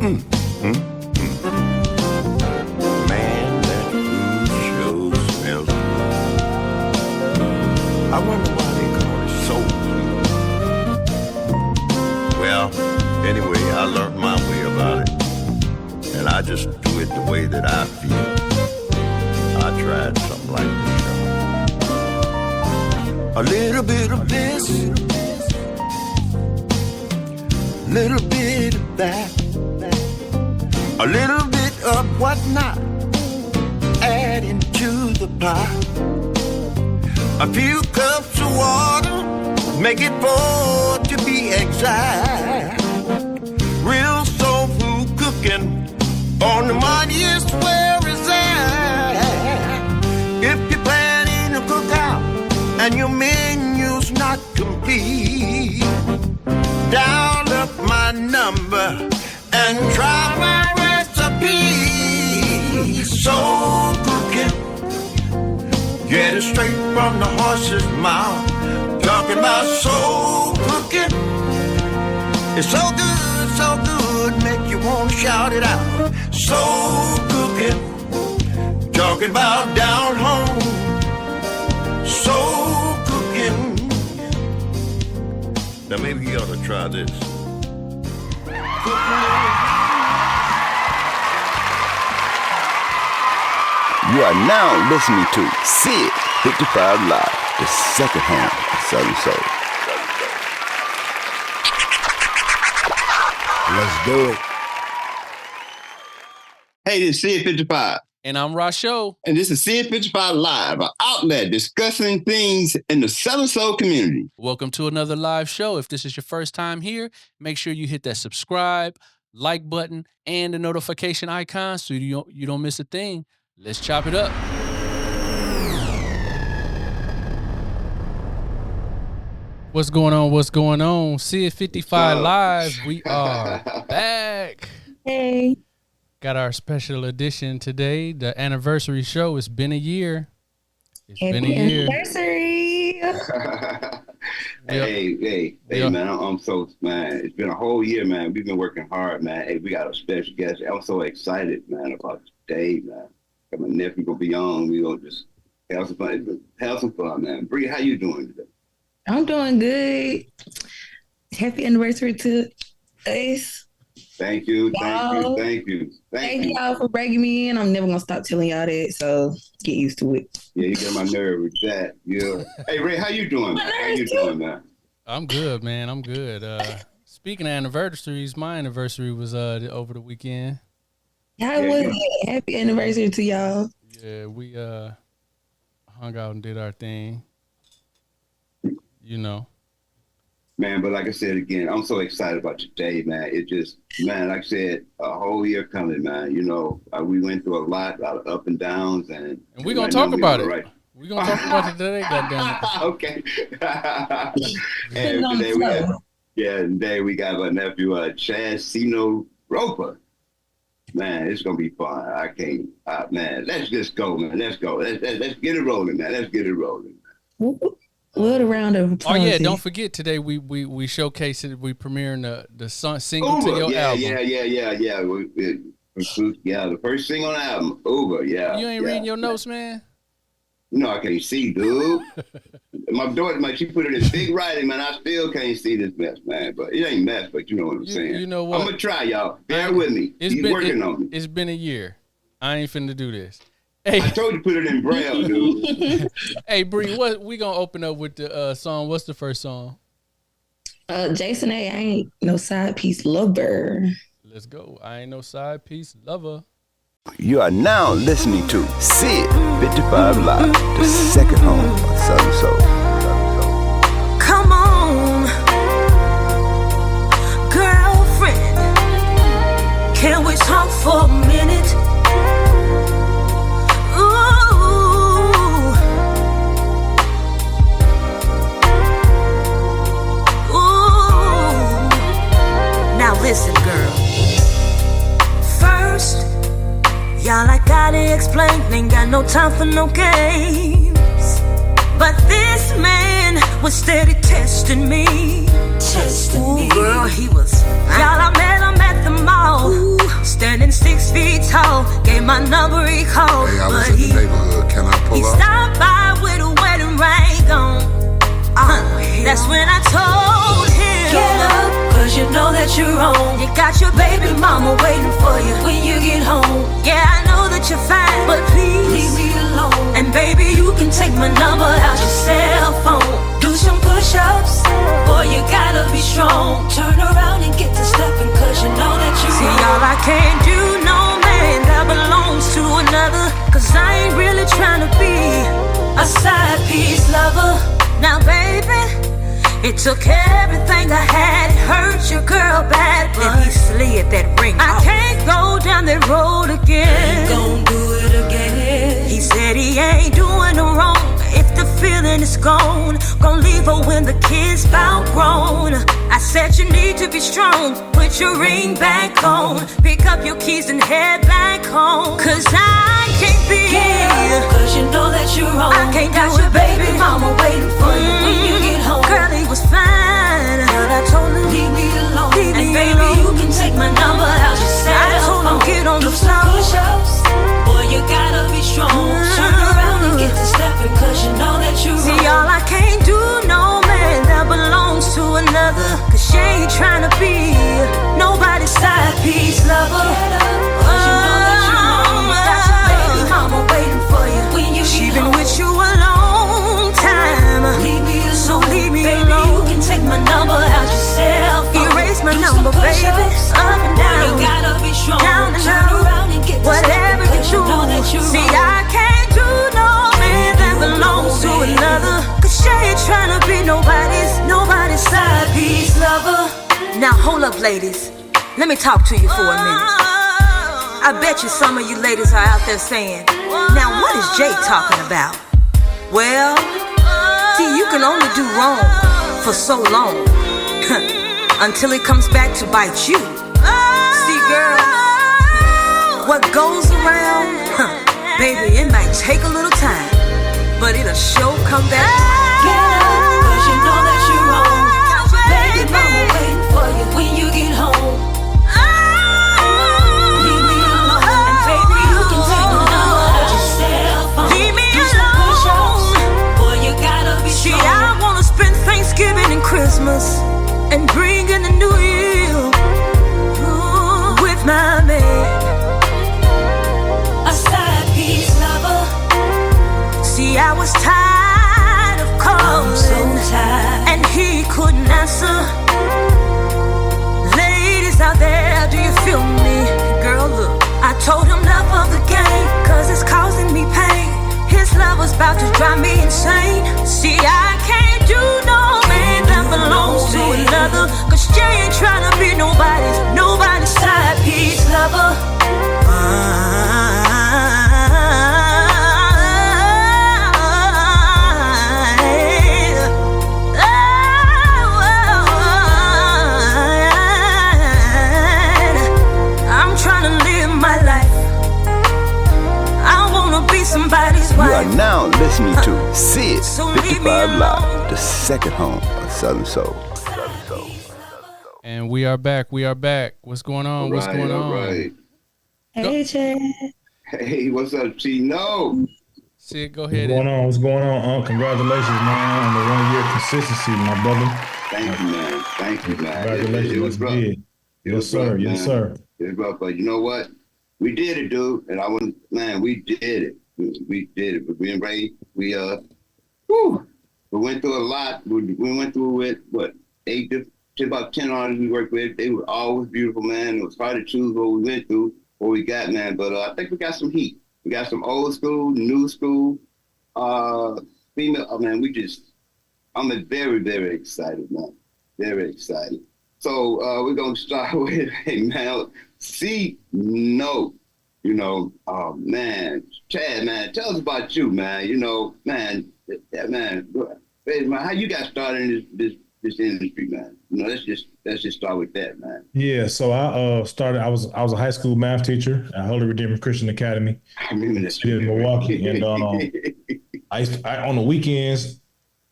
Man, that food sure smells good. I wonder why they call it soul food. Well, anyway, I learned my way about it. And I just do it the way that I feel. I tried something like this. A little bit of this, little bit of that, a little bit of whatnot, adding to the pot. A few cups of water, make it 4 to be exact. Real soul food cooking on the mightiest where is at. If you're planning to cook out and your menu's not complete, dial up my number and try my recipe. Soul cooking, get it straight from the horse's mouth. Talking about soul cooking, it's so good, so good, make you want to shout it out. Soul cooking, talking about down home. Soul cooking. Now maybe you ought to try this. You are now listening to Sid55 Live, the second home of Southern Soul. Let's do it. Hey, this is Sid55. And I'm Rasho. And this is Sid55 Live, an outlet discussing things in the Southern Soul community. Welcome to another live show. If this is your first time here, make sure you hit that subscribe, like button, and the notification icon so you don't miss a thing. Let's chop it up. What's going on? What's going on? Sid55 Live. We are back. Hey. Got our special edition today, the anniversary show. It's been a year. Happy anniversary. Hey, man, I'm so, man, it's been a whole year, man. We've been working hard, man. Hey, we got a special guest. I'm so excited, man, about today, man. Got my nephew gonna be on. We gonna just have some fun, man. Bri, how you doing today? I'm doing good. Happy anniversary to us. Thank you. Y'all. Thank you Y'all for breaking me in. I'm never gonna stop telling y'all that, so get used to it. Yeah, you get my nerve with that. Yeah. Hey, Ray, how you doing, man? How you doing, man? I'm good, man. I'm good. Speaking of anniversaries, my anniversary was over the weekend. How was it? Happy anniversary to y'all. Yeah, we hung out and did our thing. You know. Man, but like I said again, I'm so excited about today, man. It just, man, like I said, a whole year coming, man. You know, we went through a lot of up and downs, and we're gonna talk about it. Right. We're gonna talk about it today, goddamn it. Okay. And today we got my nephew, Chad Sino Roper. Man, it's gonna be fun. Man, let's just go, man. Let's go. Let's get it rolling, man. Let's get it rolling. What a round of applause. Oh yeah, don't forget today we showcased it. We premiering the single to your album. Yeah. The first single on the album, Uber. Yeah. You ain't reading your notes, man. You know I can't see, dude. My daughter, she put it in big writing, man. I still can't see this mess, man. But it ain't mess, but you know what I'm saying. You know what? I'm gonna try, y'all. Bear with me. He's working on me. It's been a year. I ain't finna do this. Hey. I told you to put it in Braille, dude. Hey, Bri, what we gonna open up with the song? What's the first song? Jason A. I ain't no side piece lover. Let's go. I ain't no side piece lover. You are now listening to Sid55 Live, the second home of Southern Soul. Come on, girlfriend, can we talk for a minute? Listen, girl. First, y'all, I gotta explain, ain't got no time for no games. But this man was steady testing me. Ooh, girl, he was fine. Y'all, I met him at the mall. Ooh. my number he called, Hey, I was but in the neighborhood. Can I he pull up? stopped by with a wedding ring on. That's when I told him, get up, cause you know that you're wrong. You got your baby mama waiting for you when you get home. Yeah, I know that you're fine, but please leave me alone. And baby, you can take my number out your cell phone. Do some push-ups, boy, you gotta be strong. Turn around and get to stepping, cause you know that you're wrong. See, all I can't do, no man that belongs to another. Cause I ain't really trying to be a side piece lover. Now, baby, it took everything I had. It hurt your girl bad, but he slid that ring off. I can't go down that road again. Ain't gon' do it again. He said he ain't doing no wrong. If the feeling is gone, gon' leave her when the kid's about grown. I said you need to be strong. Put your ring back on. Pick up your keys and head back home. Cause I can't be here. Cause you know that you're wrong. I can't got your baby mama waiting for you when you get home. Girl, he was fine, but I told him leave me alone. Leave and me baby, alone. You can take my number out your cell phone. I told him get on the floor. Push-ups. Boy, you gotta be strong. Turn around and get to stepping, cause you know that you're wrong. See, all I can't do, no man that belongs to another. Cause she ain't trying to be nobody's side piece lover. Cause you know that you're wrong. You got your baby mama waiting for you when you she been home. With you a long time. Leave me alone. So leave me baby, alone. You can take my number out your cell phone. Erase my number, baby. Up and down. You gotta be strong. Down and turn around and get to whatever you do. See, I can't do no man that belongs to another. Cause she ain't tryna be nobody's side piece lover. Now hold up, ladies. Let me talk to you for a minute. I bet you some of you ladies are out there saying, now what is Jay talking about? Well, see, you can only do wrong for so long until it comes back to bite you. See, girl, what goes around, baby, it might take a little time, but it'll sure come back. Get up, cause you know that you're wrong. Got your baby mama waiting for you when you get home. Leave me alone, and baby, you can take my number out your cell phone. Leave me alone, boy, you gotta be strong. See, I wanna spend Thanksgiving and Christmas and bring in the New Year with my man. See, I was tired of calling, so tired, and he couldn't answer. Ladies out there, do you feel me? Girl, look, I told him enough of the game, cause it's causing me pain. His love was about to drive me insane. See, I can't do no man that belongs to another. Cause she ain't trying to be nobody's side piece lover. You are now listening to Sid55 Live, the second home of Southern Soul. And we are back. What's going on? What's going on? Right. Hey, Chad. Hey, what's up, Chino? Sid, go ahead. What's going on? Congratulations, man, on the 1 year consistency, my brother. Thank you, man. Congratulations. It was rough. Yes, sir. Yes, sir. It was rough, but you know what? We did it, dude. And we did it. We did it. But me and Ray, we went through a lot. We went through it, about 10 artists we worked with. They were always beautiful, man. It was hard to choose what we went through, what we got, man. But I think we got some heat. We got some old school, new school, female. Man, I'm very, very excited, man. Very excited. So we're going to start with, hey, man, C-Note. Oh, man. Chad, man, tell us about you, man. Man, how you got started in this industry, man? Let's just start with that, man. Yeah, so I started. I was a high school math teacher at Holy Redeemer Christian Academy. I remember that in Milwaukee, and I on the weekends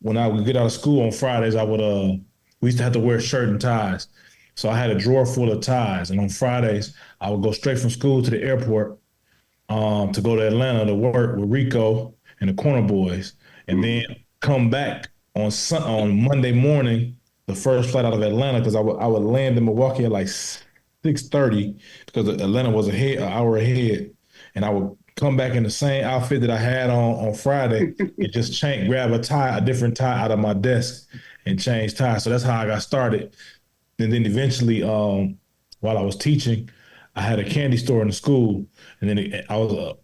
when I would get out of school on Fridays, we used to have to wear shirt and ties. So I had a drawer full of ties, and on Fridays I would go straight from school to the airport to go to Atlanta to work with Rico and the Corner Boys, and then come back on Monday morning, the first flight out of Atlanta, because I would land in Milwaukee at like 6:30 because Atlanta was an hour ahead, and I would come back in the same outfit that I had on Friday and just grab a different tie out of my desk and change ties. So that's how I got started. And then eventually, while I was teaching, I had a candy store in the school, and then I was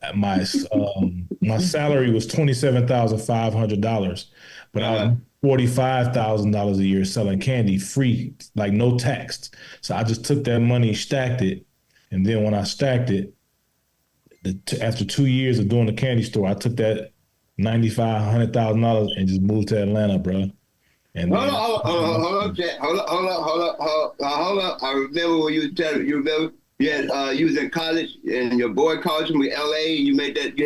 my salary was $27,500, but I was $45,000 a year selling candy free, like no taxed. So I just took that money, stacked it, and then when I stacked it, after 2 years of doing the candy store, I took that $100,000 and just moved to Atlanta, bro. And hold on, Jack. Hold up. I remember when you remember you was in college and your boy called you from LA. You made that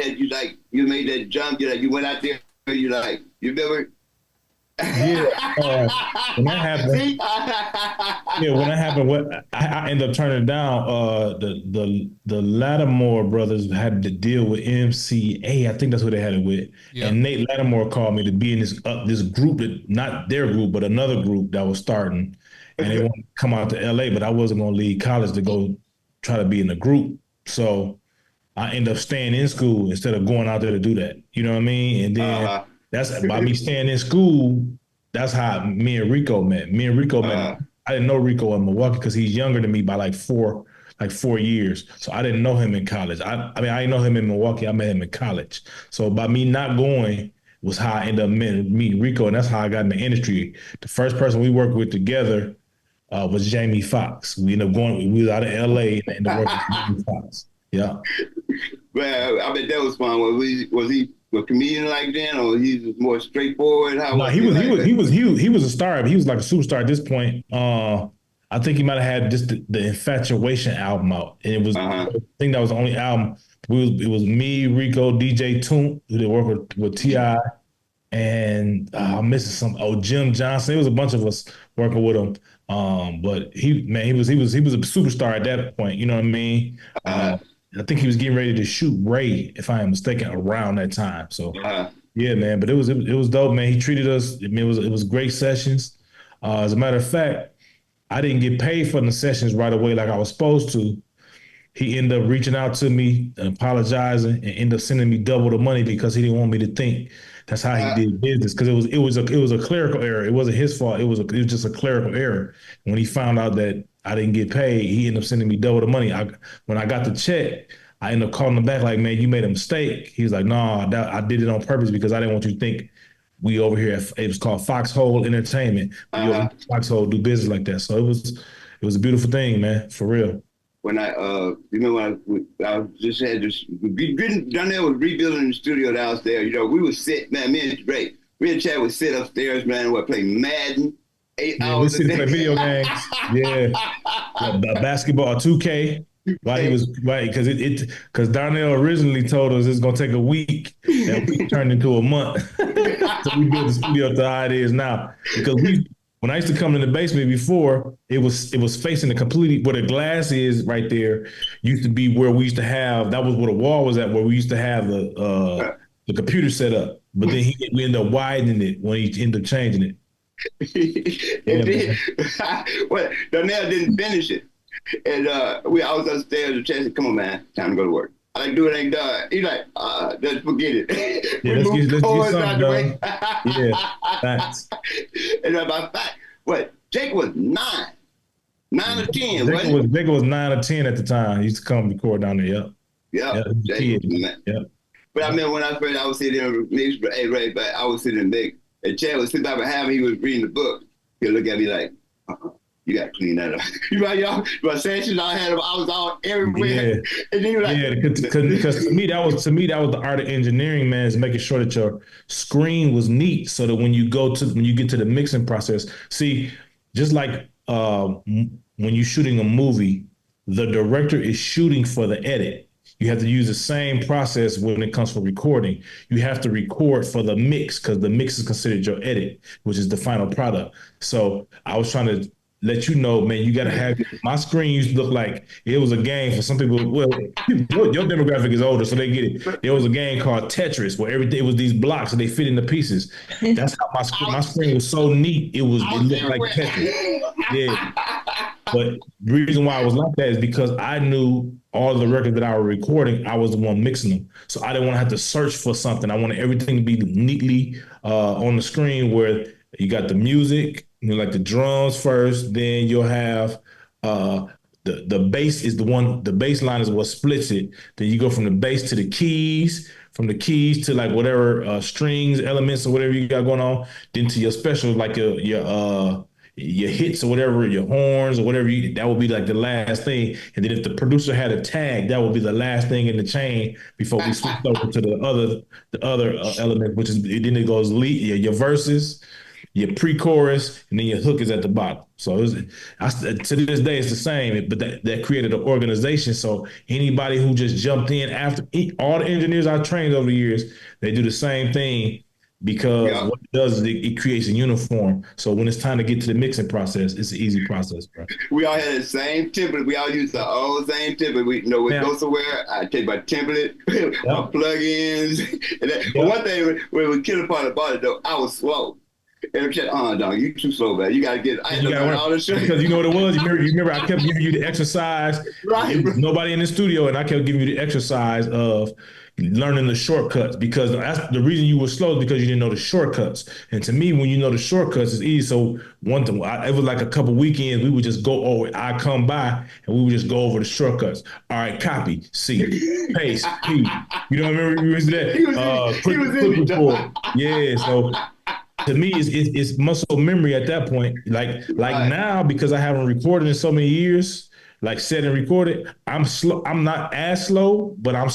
you made that jump. You went out there. You remember? Yeah, when that happened, I ended up turning it down. The Lattimore brothers had to deal with MCA. I think that's who they had it with. Yeah. And Nate Lattimore called me to be in this group, not their group, but another group that was starting, and they wanted to come out to LA, but I wasn't going to leave college to go try to be in the group. So I ended up staying in school instead of going out there to do that. You know what I mean? And then that's by me staying in school. That's how me and Rico met. I didn't know Rico in Milwaukee because he's younger than me by like four years. So I didn't know him in college. I didn't know him in Milwaukee. I met him in college. So by me not going was how I ended up meeting Rico, and that's how I got in the industry. The first person we worked with together was Jamie Foxx. We ended up going. We was out of LA and ended up working with Jamie Foxx. Yeah. Well, I bet that was fun. Was he a comedian like that, or he was more straightforward? He was a star. He was like a superstar at this point. I think he might have had just the Infatuation album out, and it was I think that was the only album. It was me, Rico, DJ Toon, who did work with T.I., and I'm missing Jim Johnson. It was a bunch of us working with him. But he was a superstar at that point. You know what I mean? I think he was getting ready to shoot Ray, if I am mistaken, around that time. So yeah, man. But it was dope, man. He treated us. I mean, it was great sessions. As a matter of fact, I didn't get paid for the sessions right away like I was supposed to. He ended up reaching out to me and apologizing, and ended up sending me double the money because he didn't want me to think that's how he did business. Because it was a clerical error. It wasn't his fault. It was just a clerical error. When he found out that I didn't get paid, he ended up sending me double the money. When I got the check, I ended up calling him back like, man, you made a mistake. He was like, no, I did it on purpose because I didn't want you to think we over here it was called Foxhole Entertainment. Foxhole do business like that. So it was a beautiful thing, man, for real. When I just had this, down there was rebuilding the studio downstairs. You know, we would sit, man, me and Ray, me and Chad would sit upstairs, man, would play Madden 8 hours a day. Play video games. Yeah. Basketball, 2K. Because Darnell originally told us it's gonna take a week, and we turned into a month. So we built the studio to how it is now. Because when I used to come in the basement before, it was facing the completely where the glass is right there. Used to be where we used to have, that was where the wall was at, where we used to have the computer set up. But then we ended up widening it when he ended up changing it. Well, Darnell didn't finish it. And I was upstairs and Chad said, come on, man, time to go to work. I like, do it ain't done. He's like, let's forget it. Yeah, let's get something done. Yeah, thanks. And about that, Jake was 9 or 10, Jake was 9 or 10 at the time. He used to come record down there, Yep. Yep. But I remember when I was sitting there, hey, Ray, but I was sitting in big, and Chad was sitting behind me, he was reading the book. He'd look at me like, you got to clean that up. You know, y'all, my sessions I had, I was all everywhere. Yeah. And then you like, because to me that was the art of engineering, man, is making sure that your screen was neat, so that when you get to the mixing process, see, just like when you're shooting a movie, the director is shooting for the edit. You have to use the same process when it comes for recording. You have to record for the mix because the mix is considered your edit, which is the final product. So I was trying to let you know, man, you got to have my screen used to look like it was a game for some people. Well, your demographic is older, so they get it. There was a game called Tetris where everything was these blocks and they fit into pieces. That's how my screen was so neat. It looked like Tetris. Yeah. But the reason why I was like that is because I knew all the records that I was recording, I was the one mixing them. So I didn't want to have to search for something. I wanted everything to be neatly on the screen where you got the music, like the drums first, then you'll have the bass is the bass line is what splits it. Then you go from the bass to the keys, from the keys to like whatever strings, elements, or whatever you got going on, then to your special, like your hits or whatever, your horns or whatever, that would be like the last thing. And then if the producer had a tag, that would be the last thing in the chain before we switched over to the other element, which is then it goes lead, your verses, your pre-chorus, and then your hook is at the bottom. So to this day, it's the same, but that created an organization. So anybody who just jumped in after, all the engineers I trained over the years, they do the same thing. Because what it does is it creates a uniform. So when it's time to get to the mixing process, it's an easy process, bro. We all had the same template. We all use the old same template. We know we go somewhere. I take my template, my plugins. But one thing when we killed part about it though, I was slow. And I'm saying, dog, you too slow, man. You gotta get. I had to learn all this shit. Because you know what it was. You remember I kept giving you the exercise. Right. Nobody in the studio, and I kept giving you the exercise of learning the shortcuts, because that's the reason you were slow, because you didn't know the shortcuts. And to me, when you know the shortcuts, it's easy. So one thing, it was like a couple weekends, we would just go over. I come by and we would just go over the shortcuts. All right, copy, C, paste, P. You know, remember you was that? Quick report. Yeah. So to me, it's muscle memory at that point. Like now, because I haven't recorded in so many years. Like said and recorded, I'm slow. I'm not as slow, but I'm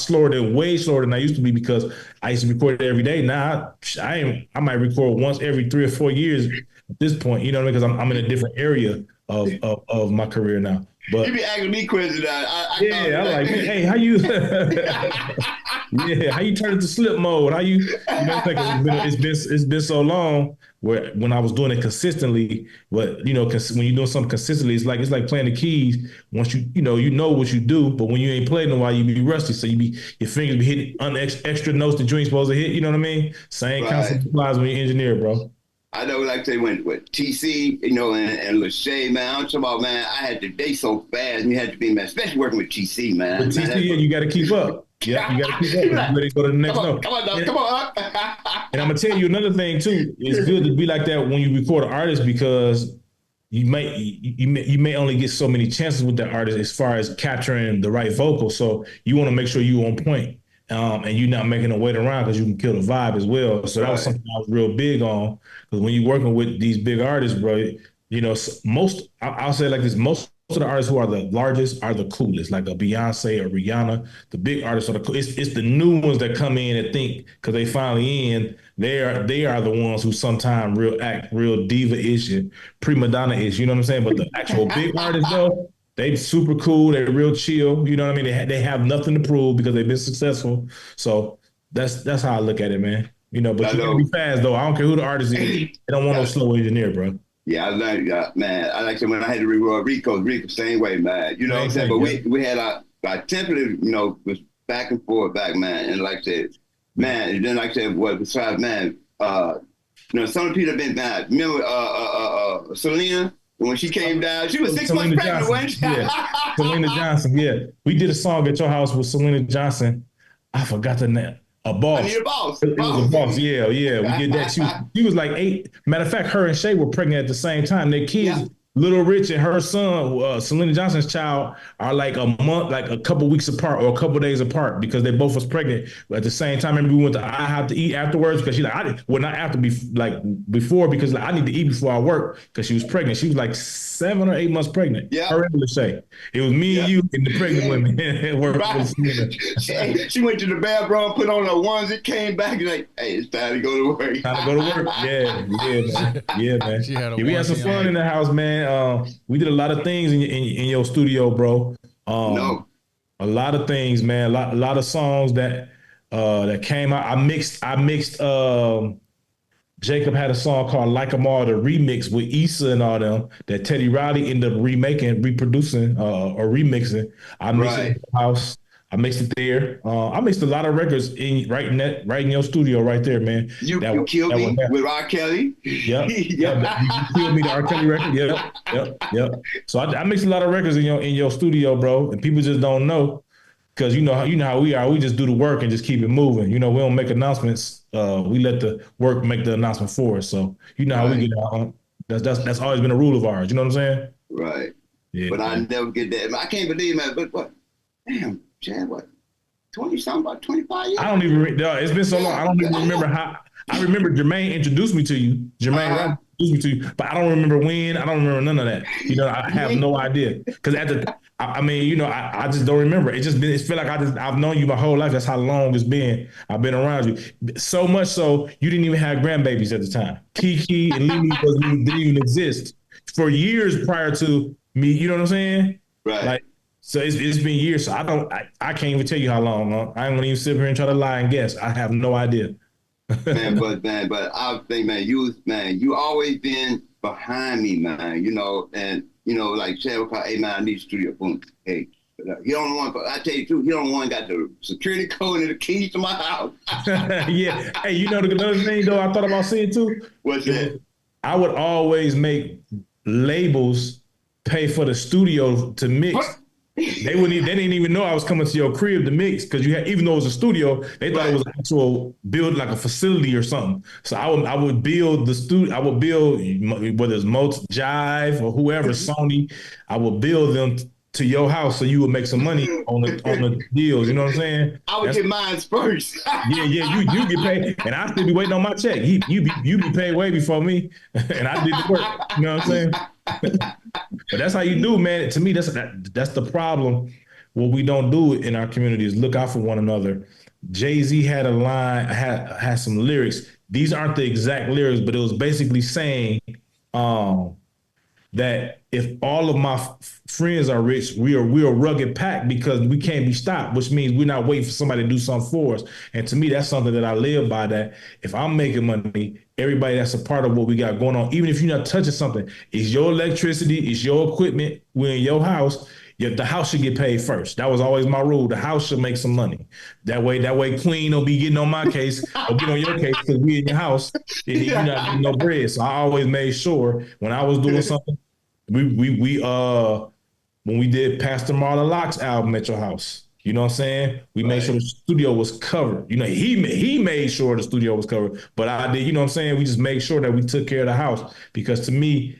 way slower than I used to be, because I used to record it every day. Now I might record once every 3 or 4 years at this point. You know what I mean? Because I'm in a different area of my career now. But you be asking me questions. I like, hey, how you? Yeah, how you turn it to slip mode? How you? You know, it's been so long. Where when I was doing it consistently, but when you're doing something consistently, it's like playing the keys. Once you know what you do, but when you ain't played in a while, you be rusty. So your fingers be hitting extra notes that you ain't supposed to hit. You know what I mean? Same concept applies when you engineer, bro. I know, like they went with TC, and Lachey, man. I'm talking about, man. I had to day so fast, and you had to be, man, especially working with TC, man. With TC, you got to keep up. Yeah, you got to keep up. Ready to go to the next note. Come on. And I'm gonna tell you another thing too. It's good to be like that when you record an artist, because you may only get so many chances with that artist as far as capturing the right vocal. So you want to make sure you're on point, and you're not making them wait around, because you can kill the vibe as well. So that was something I was real big on, because when you're working with these big artists, bro, I'll say it like this: most of the artists who are the largest are the coolest, like a Beyonce or Rihanna. The big artists are the coolest. It's the new ones that come in and think, because they finally in, they are the ones who sometimes act real diva-ish and prima donna-ish, you know what I'm saying? But the actual big artists, though, they super cool, they're real chill, you know what I mean? They have nothing to prove because they've been successful. So that's how I look at it, man. But you gotta be fast, though. I don't care who the artist is. They don't want no slow engineer, bro. Yeah, I learned, man. I like it when I had to record Rico same way, man. You know what I'm saying? But we had our template, was back and forth, man. And like I said, man, and then like I said, besides, man, some of the people have been mad. Remember Selena? When she came down, she was 6 months pregnant, wasn't she? Yeah, Selena Johnson, yeah. We did a song at your house with Selena Johnson. I forgot the name. A Boss. I need a boss. It was a boss. Yeah. We did that. She was like 8. Matter of fact, her and Shay were pregnant at the same time. Their kids, Little Rich and her son, Selena Johnson's child, are like a month, like a couple weeks apart or a couple days apart, because they both was pregnant. But at the same time, remember we went to IHOP to eat afterwards, because she's like, not after, before, because I need to eat before I work, because she was pregnant. She was like 7 or 8 months pregnant. Yeah. Her and Shay. It was me and you and the pregnant women. She went to the bathroom, put on her onesie, came back, and like, hey, it's time to go to work. Time to go to work. Yeah, man. Yeah, man. We had some fun in the house, man. We did a lot of things in your studio, bro. A lot of things, man. A lot of songs that came out. I mixed Jacob had a song called Like 'Em All, the remix with Issa and all them that Teddy Riley ended up reproducing or remixing. I mixed it in the house. I mixed it there. I mixed a lot of records right in your studio right there, man. You killed me with R. Kelly. Yep. You killed me the R. Kelly record. Yep. So I mixed a lot of records in your studio, bro, and people just don't know. Because you know how we are. We just do the work and just keep it moving. We don't make announcements. We let the work make the announcement for us. So how we get out. That's always been a rule of ours. You know what I'm saying? Right. Yeah. But I never get that. I can't believe, man. But what? Damn, Chad, what? 20-something, about 25 years? I don't even. It's been so long. I don't even remember how. I remember Jermaine introduced me to you. Jermaine Robbins introduced me to you, but I don't remember when. I don't remember none of that. I have no idea. Because I just don't remember. It feel like I've known you my whole life. That's how long it's been. I've been around you. So much so you didn't even have grandbabies at the time. Kiki and Lily didn't even exist for years prior to me. You know what I'm saying? Right. So it's been years. So I can't even tell you how long. I ain't gonna even sit here and try to lie and guess. I have no idea. but I think, you always been behind me, man. And like Chad would call, hey man, I need a studio. Boom. Hey, he don't want. I tell you the truth, he don't want got the security code and the keys to my house. Yeah. Hey, another thing though I thought about saying too. What's that? I would always make labels pay for the studio to mix. What? They didn't even know I was coming to your crib to mix because even though it was a studio, they thought it was an actual build, like a facility or something. So I would build the studio. I would build, whether it's Jive or whoever, Sony. I would build them to your house so you would make some money on the deals. You know what I'm saying? I would get mine first. Yeah. You get paid, and I still be waiting on my check. You be paid way before me, and I did the work. You know what I'm saying? But that's how you do, man. To me, that's the problem. What we don't do in our community is look out for one another. Jay-Z had a line, had some lyrics. These aren't the exact lyrics, but it was basically saying that if all of my friends are rich, we are a rugged pack because we can't be stopped, which means we're not waiting for somebody to do something for us. And to me, that's something that I live by, that if I'm making money, everybody that's a part of what we got going on, even if you're not touching something, it's your electricity, it's your equipment, we're in your house. The house should get paid first. That was always my rule. The house should make some money. That way Queen will be getting on my case or get on your case because we in your house and you're not getting no bread. So I always made sure when I was doing something, we when we did Pastor Marla Locke's album at your house, you know what I'm saying? We made sure the studio was covered. He made sure the studio was covered, but I did, you know what I'm saying? We just made sure that we took care of the house because to me,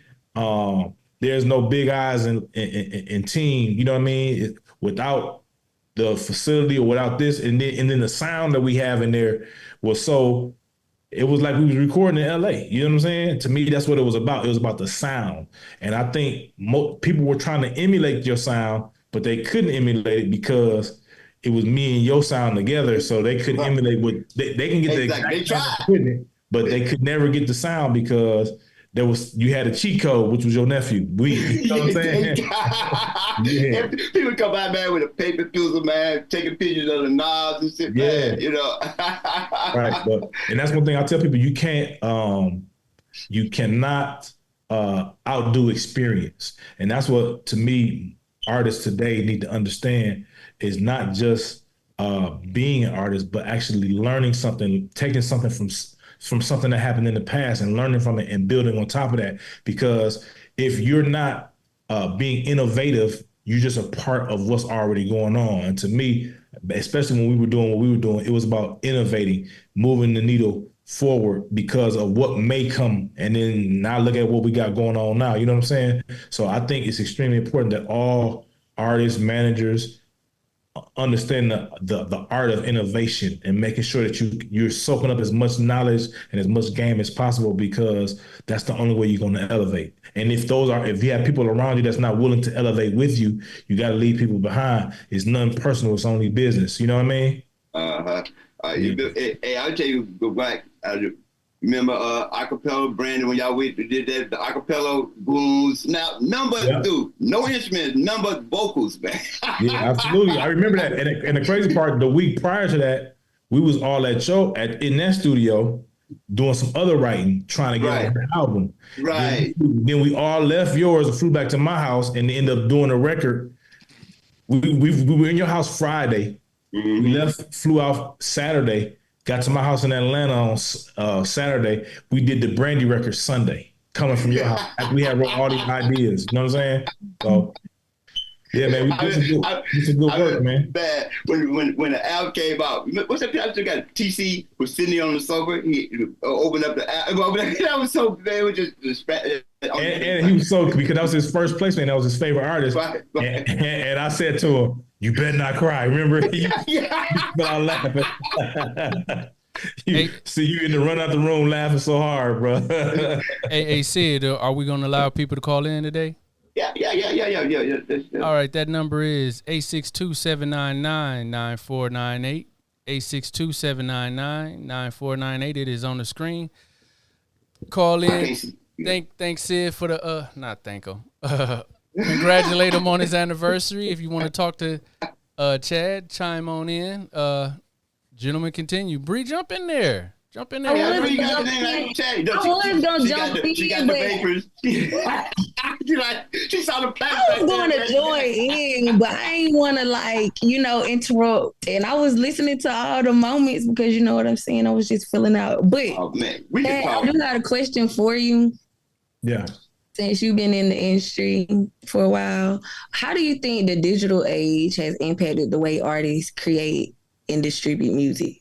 there's no big eyes in team, you know what I mean? Without the facility or without this, and then the sound that we have in there was so, it was like we was recording in LA, you know what I'm saying? To me, that's what it was about. It was about the sound. And I think people were trying to emulate your sound, but they couldn't emulate it because it was me and your sound together. So they couldn't emulate what they can get the exact equipment, but they could never get the sound because you had a cheat code, which was your nephew. You know what I'm saying? Yeah. People come by, man, with a paper pencil, man, taking pictures of the knobs and shit, man, you know. Right, and that's one thing I tell people: you cannot outdo experience, and that's what to me artists today need to understand is not just being an artist, but actually learning something, taking something from something that happened in the past and learning from it and building on top of that. Because if you're not being innovative, you're just a part of what's already going on. And to me, especially when we were doing what we were doing, it was about innovating, moving the needle forward because of what may come. And then now look at what we got going on now. You know what I'm saying? So I think it's extremely important that all artists, managers, understand the art of innovation and making sure that you're soaking up as much knowledge and as much game as possible, because that's the only way you're going to elevate. And if you have people around you that's not willing to elevate with you, you got to leave people behind. It's nothing personal. It's only business. You know what I mean? Hey, I'll tell you, go back. Remember acapella, Brandon, when y'all did that, the acapella blues. Now, no instruments, number vocals, man. Yeah, absolutely. I remember that. And the crazy part, the week prior to that, we was all in that studio, doing some other writing, trying to get Right. on her album. Right. Then we all left yours and flew back to my house and ended up doing a record. We were in your house Friday. Mhm. We left, flew out Saturday, got to my house in Atlanta on Saturday. We did the Brandy record Sunday, coming from your house. We had wrote all these ideas. You know what I'm saying? So yeah, man, we did some good work, man. Bad. When the album came out, what's that picture? Got TC was sitting there on the sofa. He opened up the album. That was so bad. It was just and he was so, because that was his first placement. That was his favorite artist. Right. And I said to him, "You better not cry." Remember? You fell out laughing. See you in the run out the room laughing so hard, bro. Hey, Sid, are we gonna allow people to call in today? Yeah. All right, that number is 862-799-9498. 862-799-9498. It is on the screen. Call in. Thank Sid for the not thank him. Congratulate him on his anniversary. If you want to talk to Chad, chime on in. Gentlemen, continue. Bree, jump in there. Jump in there. I was gonna jump in, she saw the I was going to join in, but I ain't want to interrupt. And I was listening to all the moments because you know what I'm saying. I was just filling out. But man, I do got a question for you. Yeah. Since you've been in the industry for a while, how do you think the digital age has impacted the way artists create and distribute music?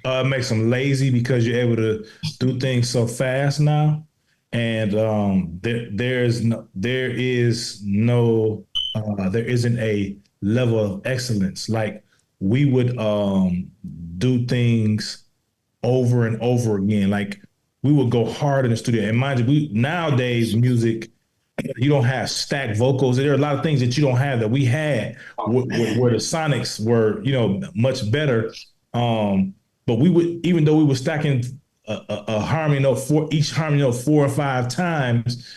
It makes them lazy because you're able to do things so fast now, and there isn't a level of excellence. Like we would do things over and over again. Like we would go hard in the studio. And mind you, nowadays music, you don't have stacked vocals. There are a lot of things that you don't have that we had, where the sonics were, much better. But we would, even though we were stacking a harmony note for each harmony note 4 or 5 times,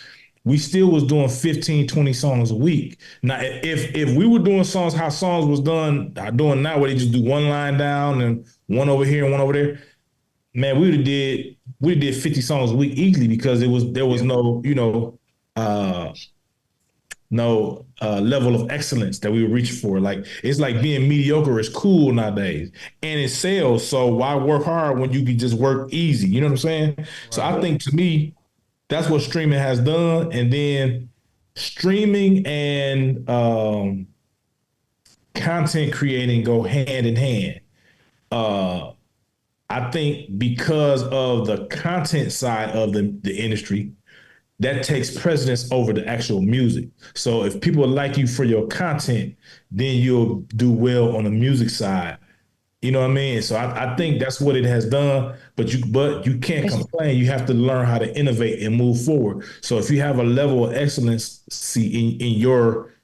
we still was doing 15, 20 songs a week. Now, if we were doing songs how songs was doing now, where they just do one line down and one over here and one over there, man, we did 50 songs a week easily because there was no level of excellence that we were reaching for. Like it's like being mediocre is cool nowadays, and it sells. So why work hard when you can just work easy? You know what I'm saying? Right. So I think to me, that's what streaming has done. And then streaming and content creating go hand in hand. I think because of the content side of the industry, that takes precedence over the actual music. So if people like you for your content, then you'll do well on the music side. You know what I mean? So I think that's what it has done, but you can't complain. You have to learn how to innovate and move forward. So if you have a level of excellence in your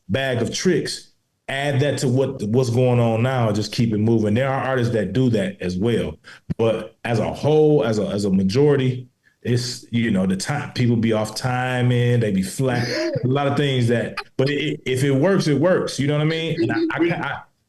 bag of tricks, add that to what's going on now and just keep it moving. There are artists that do that as well. But as a whole, as a majority, it's, the time people be off timing, they be flat, a lot of things but if it works, it works. You know what I mean? And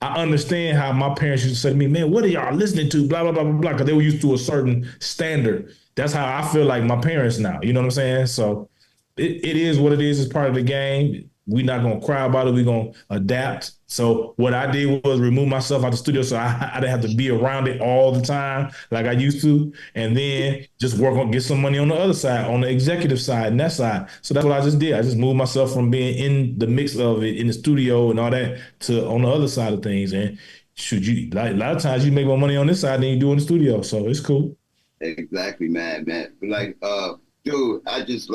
I understand how my parents used to say to me, man, what are y'all listening to? Blah, blah, blah, blah, blah. Because they were used to a certain standard. That's how I feel like my parents now. You know what I'm saying? So it is what it is. It's part of the game. We're not going to cry about it. We're going to adapt. So what I did was remove myself out of the studio so I didn't have to be around it all the time like I used to. And then just get some money on the other side, on the executive side and that side. So that's what I just did. I just moved myself from being in the mix of it in the studio and all that to on the other side of things. And a lot of times you make more money on this side than you do in the studio. So it's cool. Exactly, man. Like, dude, I just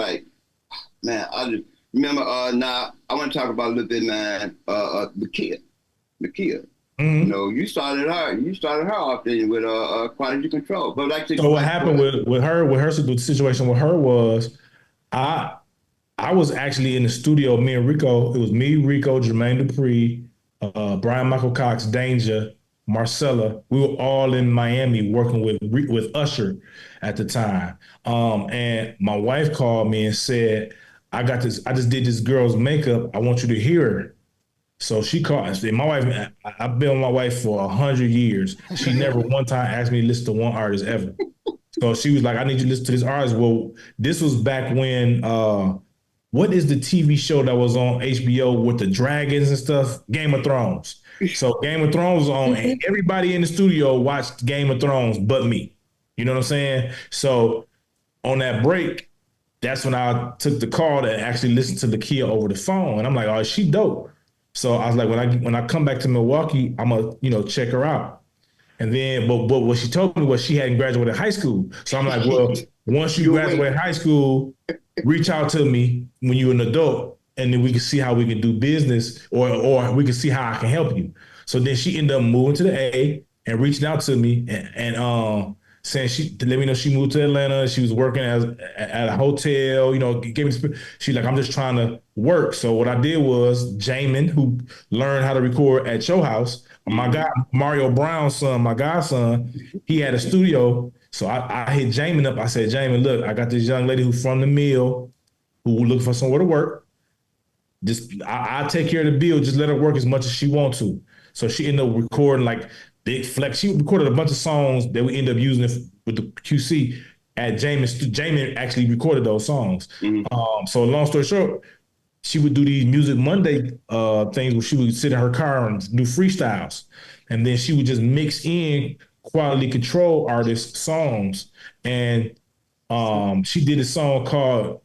remember, now I want to talk about a little bit, man. Nakia. Mm-hmm. You started her off then with quality control. But so what happened with her? The situation with her was, I was actually in the studio. Me and Rico. It was me, Rico, Jermaine Dupri, Brian Michael Cox, Danger, Marcella. We were all in Miami working with Usher at the time. And my wife called me and said, I just did this girl's makeup. I want you to hear her. So she called and said, my wife, I've been with my wife for 100 years. She never one time asked me to listen to one artist ever. So she was like, I need you to listen to this artist. Well, this was back when, what is the TV show that was on HBO with the dragons and stuff? Game of Thrones. So Game of Thrones was on, and everybody in the studio watched Game of Thrones but me. You know what I'm saying? So on that break, that's when I took the call to actually listen to Lakia over the phone. And I'm like, oh, she dope. So I was like, when I come back to Milwaukee, I'm gonna, check her out. And then, but what she told me was she hadn't graduated high school. So I'm like, well, once you graduate high school, reach out to me when you're an adult, and then we can see how we can do business, or we can see how I can help you. So then she ended up moving to the A and reaching out to me and saying to let me know she moved to Atlanta. She was working at a hotel, gave me she's like, I'm just trying to work. So what I did was Jamin, who learned how to record at your house, my guy, Mario Brown's son, my godson, he had a studio. So I hit Jamin up. I said, Jamin, look, I got this young lady who's from the mill who looking for somewhere to work. Just I take care of the bill. Just let her work as much as she wants to. So she ended up recording like Big Flex. She recorded a bunch of songs that we ended up using with the QC at Jamin. Jamin actually recorded those songs. So long story short, she would do these Music Monday things where she would sit in her car and do freestyles. And then she would just mix in quality control artist songs. And she did a song called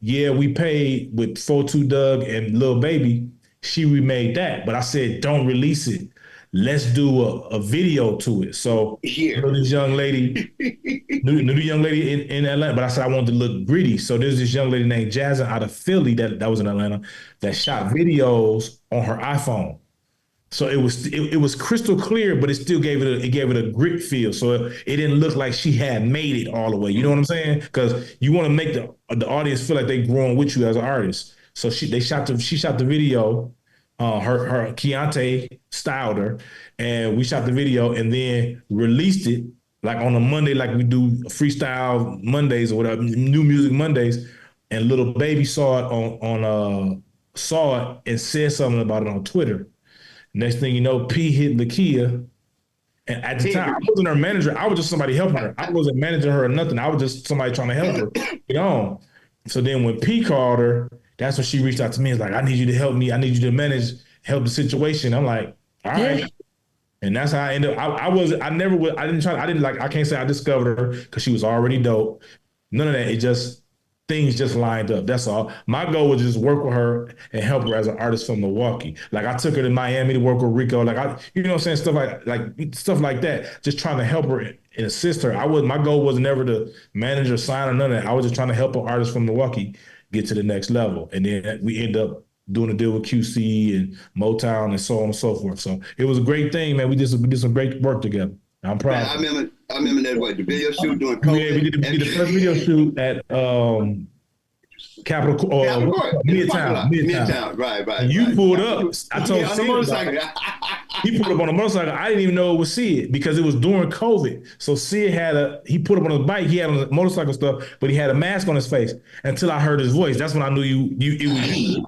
Yeah, We Paid with 42 Doug and Lil Baby. She remade that, but I said, don't release it. Let's do a video to it. So this young lady, knew the young lady in Atlanta, but I said I wanted to look gritty. So there's this young lady named Jasmine out of Philly that was in Atlanta that shot videos on her iPhone. So it was crystal clear, but it still gave it a grit feel. So it didn't look like she had made it all the way. You know what I'm saying? Because you want to make the audience feel like they're growing with you as an artist. So she shot the video. Her Keontae styled her, and we shot the video and then released it like on a Monday, like we do freestyle Mondays or whatever, New Music Mondays. And Little Baby saw it saw it and said something about it on Twitter. Next thing you know, P hit Lakia. And at the time, I wasn't her manager. I was just somebody helping her. I wasn't managing her or nothing. I was just somebody trying to help her get on. So then when P called her, that's when she reached out to me. It's like, I need you to help me. I need you to help the situation. I'm like, all right. Yeah. And that's how I ended up. I can't say I discovered her because she was already dope. None of that. Things just lined up. That's all. My goal was just work with her and help her as an artist from Milwaukee. Like I took her to Miami to work with Rico. Like you know what I'm saying? Stuff like that. Just trying to help her and assist her. My goal was never to manage or sign or none of that. I was just trying to help an artist from Milwaukee get to the next level. And then we end up doing a deal with QC and Motown and so on and so forth. So it was a great thing, man. We did some great work together. I'm proud. Man, I remember that the video shoot during COVID. Yeah, we did the first video shoot at Capitol Midtown. Right. And you pulled up. I told Sid, he pulled up on a motorcycle. I didn't even know it was Sid because it was during COVID. So Sid he put up on his bike. He had on the motorcycle stuff, but he had a mask on his face until I heard his voice. That's when I knew it was you.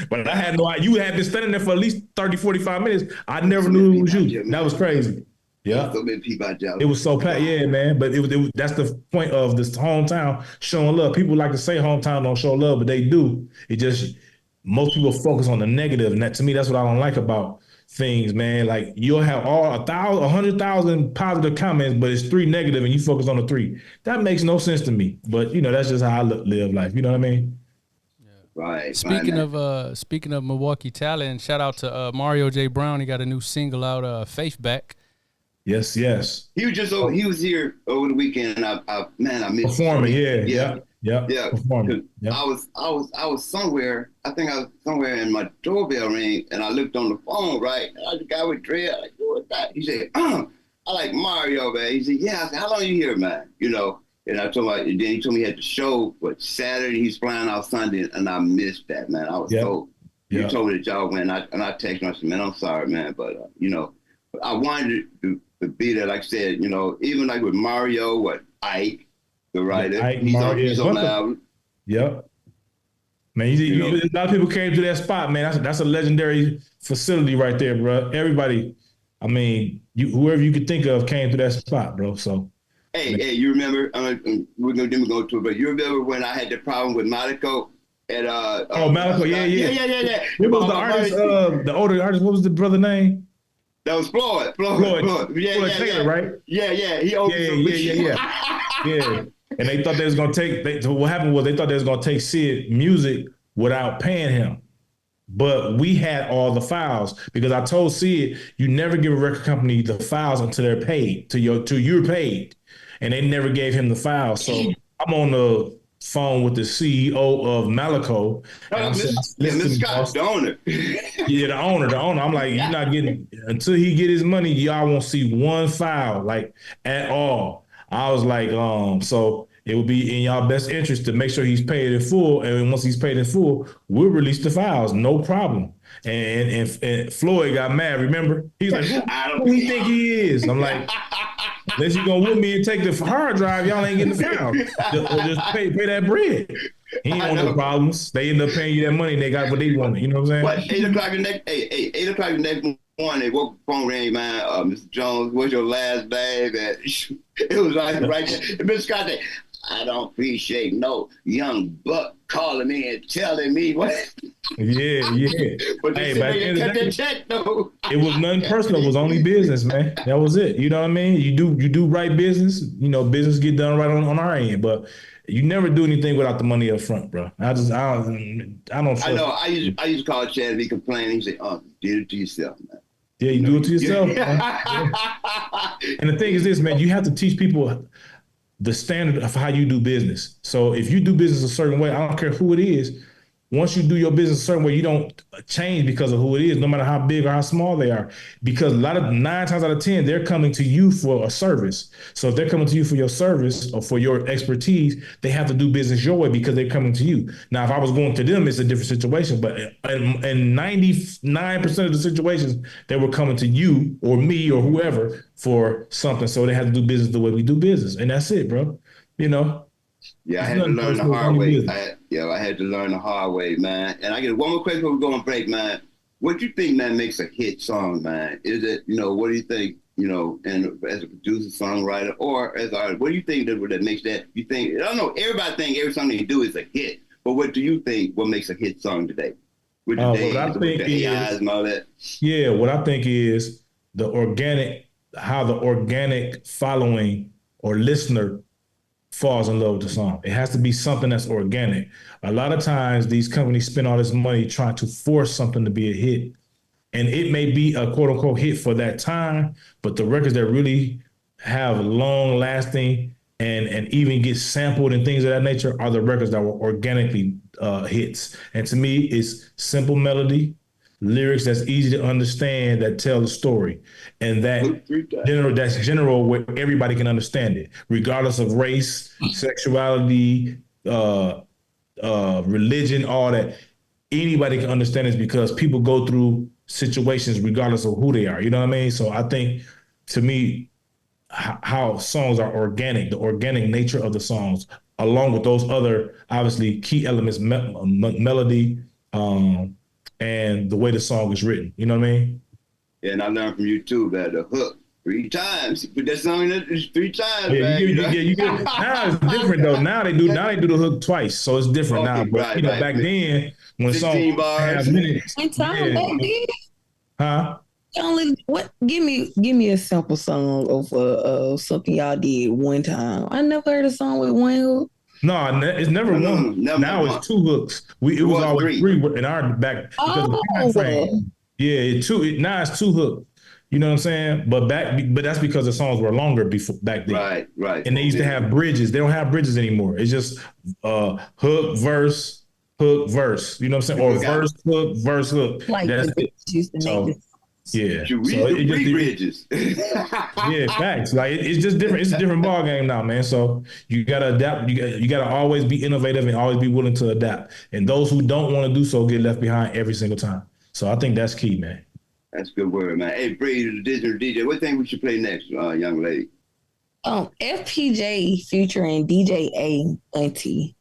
But I had no idea. You had been standing there for at least 30, 45 minutes. I never knew it was you. That was crazy. Yeah, so many people out there. It was so packed, yeah, man. But that's the point of this hometown showing love. People like to say hometown don't show love, but they do. It just most people focus on the negative, and that to me, that's what I don't like about things, man. Like you'll have 100,000 positive comments, but it's 3 negative, and you focus on the 3. That makes no sense to me. But that's just how I live life. You know what I mean? Right. Speaking of Milwaukee talent, shout out to Mario J. Brown. He got a new single out, Faith Back. Yes. He was here over the weekend. I missed performing. Yeah. Performing. Yeah. I was somewhere. I think I was somewhere, and my doorbell rang, and I looked on the phone. Right, and I was the guy with dread. I like, who was that? He said, I like Mario, man. He said, yeah. I said, how long you here, man? And I told him, and then he told me he had the show, but Saturday he's flying out Sunday, and I missed that, man. I was so. You told me that y'all went, and I texted him. I said, man, I'm sorry, man, but I wanted to be there, like I said, even like with Mario, Ike, the writer, he's on the album. Yep. Man, a lot of people came to that spot, man. That's a legendary facility right there, bro. Everybody, I mean, whoever you could think of came to that spot, bro. So Hey, you remember? We're gonna go to it, but you remember when I had the problem with Monaco? At Malcolm, yeah. What was the artist? The older artist. What was the brother name? That was Floyd. Floyd Taylor, right? Yeah. He opened yeah. And they thought they was gonna take. So what happened was they thought they was gonna take Sid music without paying him. But we had all the files because I told Sid, you never give a record company the files until they're paid, till you're paid, and they never gave him the files. So I'm on the phone with the CEO of Malaco. Mr. Scott, the owner. Yeah, the owner. I'm like, you're not getting until he get his money. Y'all won't see one file like at all. I was like, so it would be in y'all best interest to make sure he's paid in full. And once he's paid in full, we'll release the files, no problem. And Floyd got mad, remember? He's like, who he think he is? I'm like, unless you gonna with me and take the hard drive, y'all ain't getting the files. Or just pay that bread. He ain't want no problems. They end up paying you that money and they got what they wanted. You know what I'm saying? What, 8 o'clock the next morning, they woke the phone rang, man. Mr. Jones, what's your last name? And it was like right there. And Mr. Scott said, I don't appreciate no young buck calling me and telling me what. Yeah. But hey, back in the day, check, though. It was nothing personal. It was only business, man. That was it. You know what I mean? You do right business. You know, business get done right on our end. But you never do anything without the money up front, bro. I don't trust. I know. I used to call Chad and he complained. He said, "Oh, you did it to yourself, man." Yeah, you do it to yourself. Yeah. And the thing is this, man. You have to teach people the standard of how you do business. So if you do business a certain way, I don't care who it is. Once you do your business a certain way, you don't change because of who it is, no matter how big or how small they are. Because 9 times out of 10, they're coming to you for a service. So if they're coming to you for your service or for your expertise, they have to do business your way because they're coming to you. Now, if I was going to them, it's a different situation. But in 99% of the situations, they were coming to you or me or whoever for something. So they have to do business the way we do business. And that's it, bro. You know? Yeah, I had to learn the hard way. I had to learn the hard way, man. And I get one more question before we go on break, man. What do you think, man, makes a hit song, man? Is it, what do you think, and as a producer, songwriter, or as an artist, what do you think that makes that? You think, I don't know, everybody think every song they do is a hit, but what do you think, what makes a hit song today? With the days, with the AIs and all that? Yeah, what I think is how the organic following or listener falls in love with the song. It has to be something that's organic. A lot of times these companies spend all this money trying to force something to be a hit. And it may be a quote unquote hit for that time, but the records that really have long lasting and even get sampled and things of that nature are the records that were organically hits. And to me, it's simple melody, lyrics that's easy to understand that tell the story, and that's general where everybody can understand it, regardless of race, sexuality, religion, all that. Anybody can understand it because people go through situations regardless of who they are. You know what I mean? So I think, to me, how songs are organic, the organic nature of the songs, along with those other obviously key elements, melody, and the way the song is written. You know what I mean? Yeah, and I learned from you too that the hook 3 times. You put that song in it 3 times. Yeah, you get now it's different though. Now they do the hook twice, so it's different now. But back then when 16 bars. One time back then. Huh? Give me a sample song of something y'all did one time. I never heard a song with one hook. No, it's never one. Now it's 2 hooks. It was always 3 in our back because of the time frame. Yeah, now it's 2 hooks. You know what I'm saying? But that's because the songs were longer back then. Right. And they used to have bridges. They don't have bridges anymore. It's just hook, verse. You know what I'm saying? Or verse, hook. Like that's it. So, yeah. You read the bridges. Yeah, facts. Like it's just different. It's a different ball game now, man. So you gotta adapt. You gotta always be innovative and always be willing to adapt. And those who don't want to do so get left behind every single time. So I think that's key, man. That's a good word, man. Hey, Bri, the digital DJ. What think we should play next, young lady? FPJ featuring DJ A Auntie.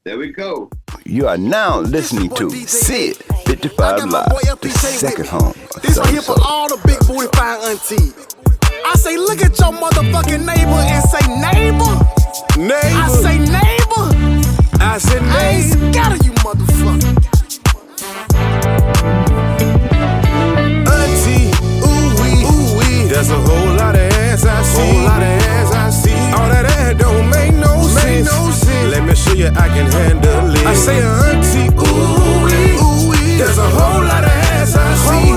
There we go. You are now listening to Sid55 Live, the second home of This one here for all the big booty fine aunties. I say, look at your motherfucking neighbor and say, neighbor. Neighbor. I say, neighbor. I said, I ain't neighbor. scared of you, motherfucker. Auntie, ooh-wee. There's a whole lot of ass I see. All that ass don't make no sense. Let me show you I can handle it. I say, auntie, ooh-wee. There's a whole lot of ass I see.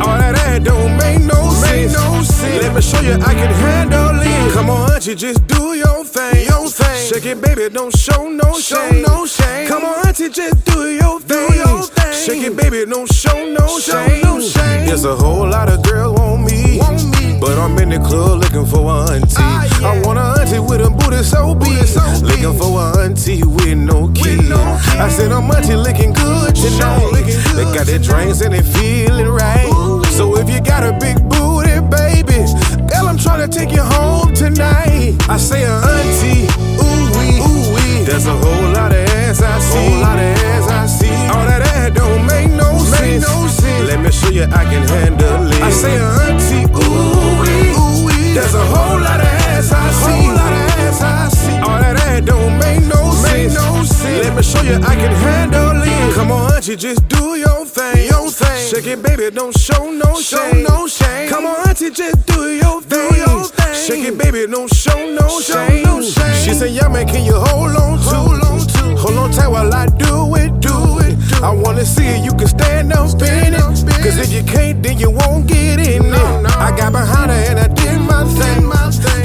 All that ass don't make no sense. Let me show you I can handle it. Come on, auntie, just do your thing. Shake it, baby, don't show no shame. Come on, auntie, just do your thing. Shake it, baby, don't show no shame. There's a whole lot of girls want me, but I'm in the club looking for an auntie. I want an auntie with a booty so big, looking for an auntie with no kid. I said I'm auntie looking good tonight. They got their drinks and they feeling right. So if you got a big booty, baby, girl, I'm trying to take you home tonight. I say auntie, ooh-wee. There's a whole lot of ass I see. All that ass don't make no sense. Let me show you I can handle it. I say auntie, ooh-wee. There's a whole lot of ass I see. All that ass don't make no sense. Let me show you I can handle it. Come on, auntie, just do your thing. Shake it, baby, don't show no shame. Come on, auntie, just do your thing. Shake it, baby, don't show no shame. She said, yeah, man, can you hold on tight while I do it. I wanna see if you can stand up in it. Cause if you can't, then you won't get in it. I got behind her and I did my thing.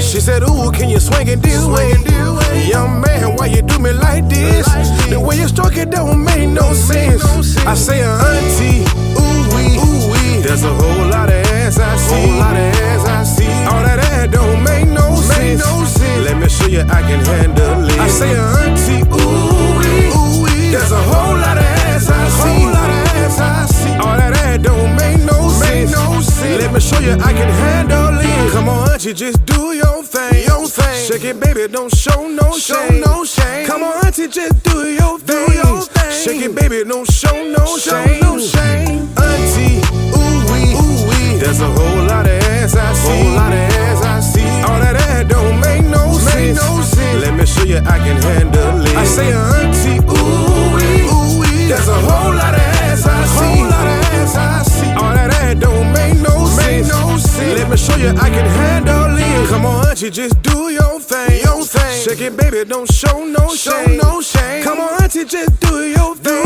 She said, ooh, can you swing it this way? Young man, why you do me like this? The way you stroke it don't make no sense. I say, auntie, ooh-wee. There's a whole lot of ass I see. All that ass don't make no sense. Let me show you I can handle it. I say, auntie, ooh-wee. There's a whole lot of ass I see. All that ass don't make no sense. Let me show you I can handle it. Come on, auntie, just do your thing. Shake it, baby, don't show no shame. Come on, auntie, just do your thing. Shake it, baby, don't show no shame. Auntie, ooh-wee. There's a whole lot of ass I see. All that ass don't make no sense. Let me show you I can handle it. I say, auntie, ooh-wee. There's a whole lot of ass I see. All that ass don't make no sense. Let me show you I can handle it. Come on, auntie, just do your thing. Shake it, baby, don't show no shame. Come on, auntie, just do your thing.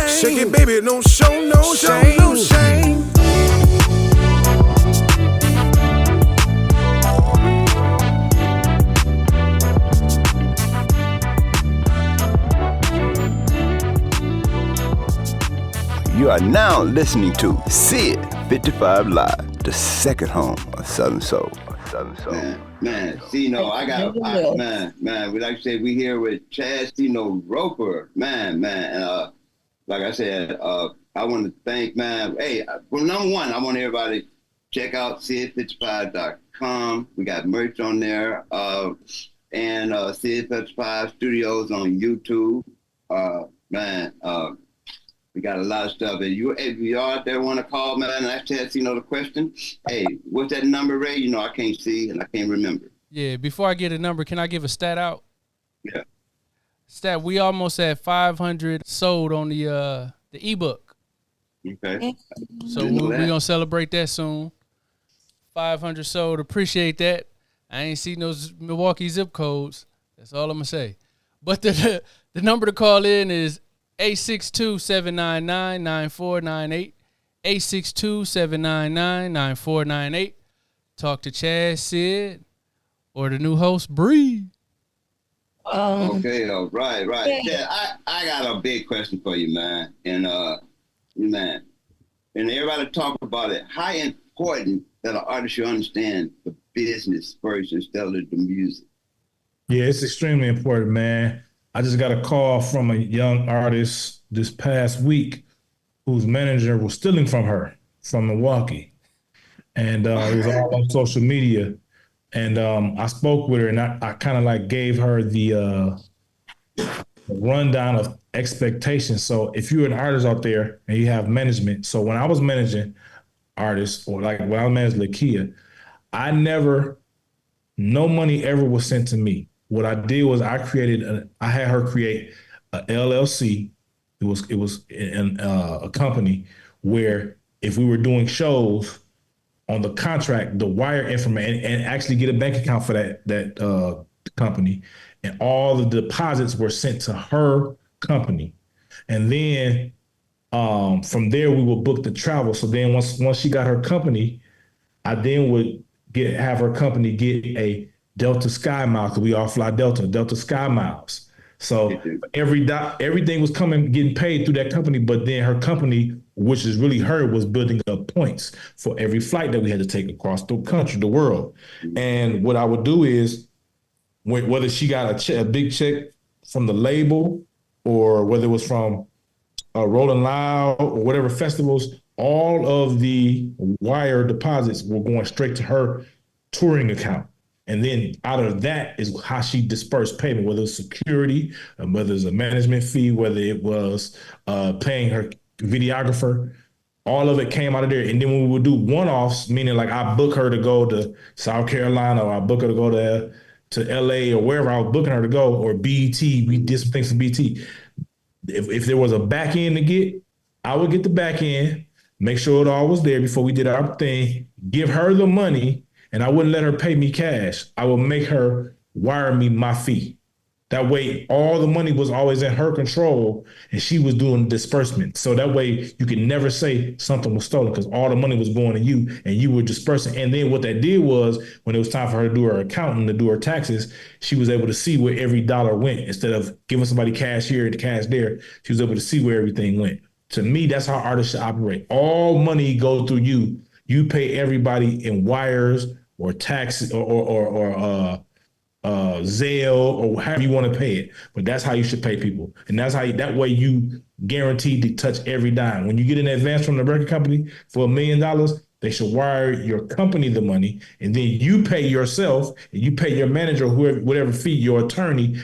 Shake it, baby, don't show no shame. You are now listening to Sid55 Live, the second home of Southern Soul. Man, Cino, I got man. We like to say we here with Chad Cino Roper, man. Like I said, I want to thank, man. Hey, well, number one, I want everybody to check out Sid55.com. We got merch on there, and Sid55 Studios on YouTube. We got a lot of stuff. If you out there want to call, man, and ask Chad Cino the question, hey, what's that number, Ray? You know, I can't see and I can't remember. Yeah, before I get a number, can I give a stat out? Yeah. Stat, we almost had 500 sold on the ebook. Okay. So we're going to celebrate that soon. 500 sold. Appreciate that. I ain't seen those Milwaukee zip codes. That's all I'm going to say. But the number to call in is 862-799-9498. 862-799-9498. Talk to Chad, Sid, or the new host, Bri. Okay, right. Yeah, I got a big question for you, man. And and everybody talk about it. How important that an artist should understand the business first instead of the music? Yeah, it's extremely important, man. I just got a call from a young artist this past week whose manager was stealing from her from Milwaukee. And it was all on social media. And I spoke with her and I kind of like gave her the rundown of expectations. So if you're an artist out there and you have management, so when I was managing artists or like when I was managing Lakia, no money ever was sent to me. What I did was I had her create a LLC. It was a company where if we were doing shows on the contract, the wire information and actually get a bank account for that company, and all the deposits were sent to her company, and then from there we would book the travel. So then once she got her company, I then would have her company get a Delta Sky Miles, because we all fly Delta Sky Miles. So everything was getting paid through that company, but then her company, which is really her, was building up points for every flight that we had to take across the country, the world. And what I would do is, whether she got a big check from the label, or whether it was from Rolling Loud or whatever festivals, all of the wire deposits were going straight to her touring account. And then out of that is how she dispersed payment, whether it's security, whether it's a management fee, whether it was paying her videographer. All of it came out of there. And then when we would do one-offs, meaning like I book her to go to South Carolina, or I book her to go to LA, or wherever I was booking her to go, or BET, we did some things for BET. If there was a back end to get, I would get the back end, make sure it all was there before we did our thing, give her the money, and I wouldn't let her pay me cash. I would make her wire me my fee. That way, all the money was always in her control, and she was doing disbursement. So that way, you can never say something was stolen, because all the money was going to you, and you were dispersing. And then what that did was, when it was time for her to do her accounting, to do her taxes, she was able to see where every dollar went. Instead of giving somebody cash here and cash there, she was able to see where everything went. To me, that's how artists should operate. All money goes through you. You pay everybody in wires or taxes or Zelle, or however you want to pay it. But that's how you should pay people. And that way you guaranteed to touch every dime. When you get an advance from the record company for $1 million, they should wire your company the money, and then you pay yourself, and you pay your manager, whoever, whatever fee, your attorney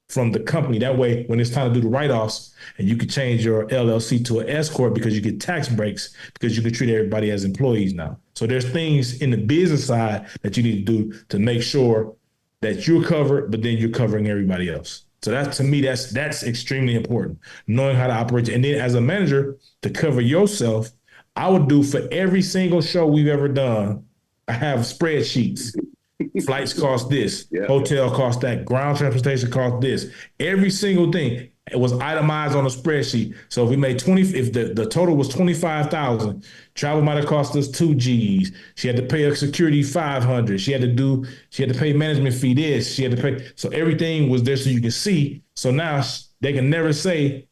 from the company. That way, when it's time to do the write-offs, and you can change your LLC to an S corp, because you get tax breaks, because you can treat everybody as employees now. So there's things in the business side that you need to do to make sure that you're covered, but then you're covering everybody else. So that, to me, that's extremely important, knowing how to operate. And then as a manager, to cover yourself, I would do, for every single show we've ever done, I have spreadsheets. Flights cost this, hotel cost that, ground transportation cost this. Every single thing, it was itemized on a spreadsheet. So if we made if the total was 25,000, travel might have cost us 2 G's. She had to pay a security 500. She had to pay management fee this. She had to pay. So everything was there so you can see. So now they can never say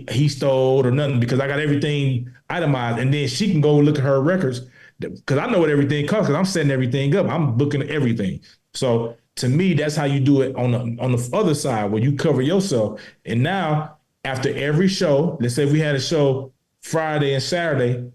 he stole or nothing, because I got everything itemized. And then she can go look at her records, because I know what everything costs, because I'm setting everything up. I'm booking everything. So to me, that's how you do it on the other side, where you cover yourself. And now, after every show, let's say we had a show Friday and Saturday,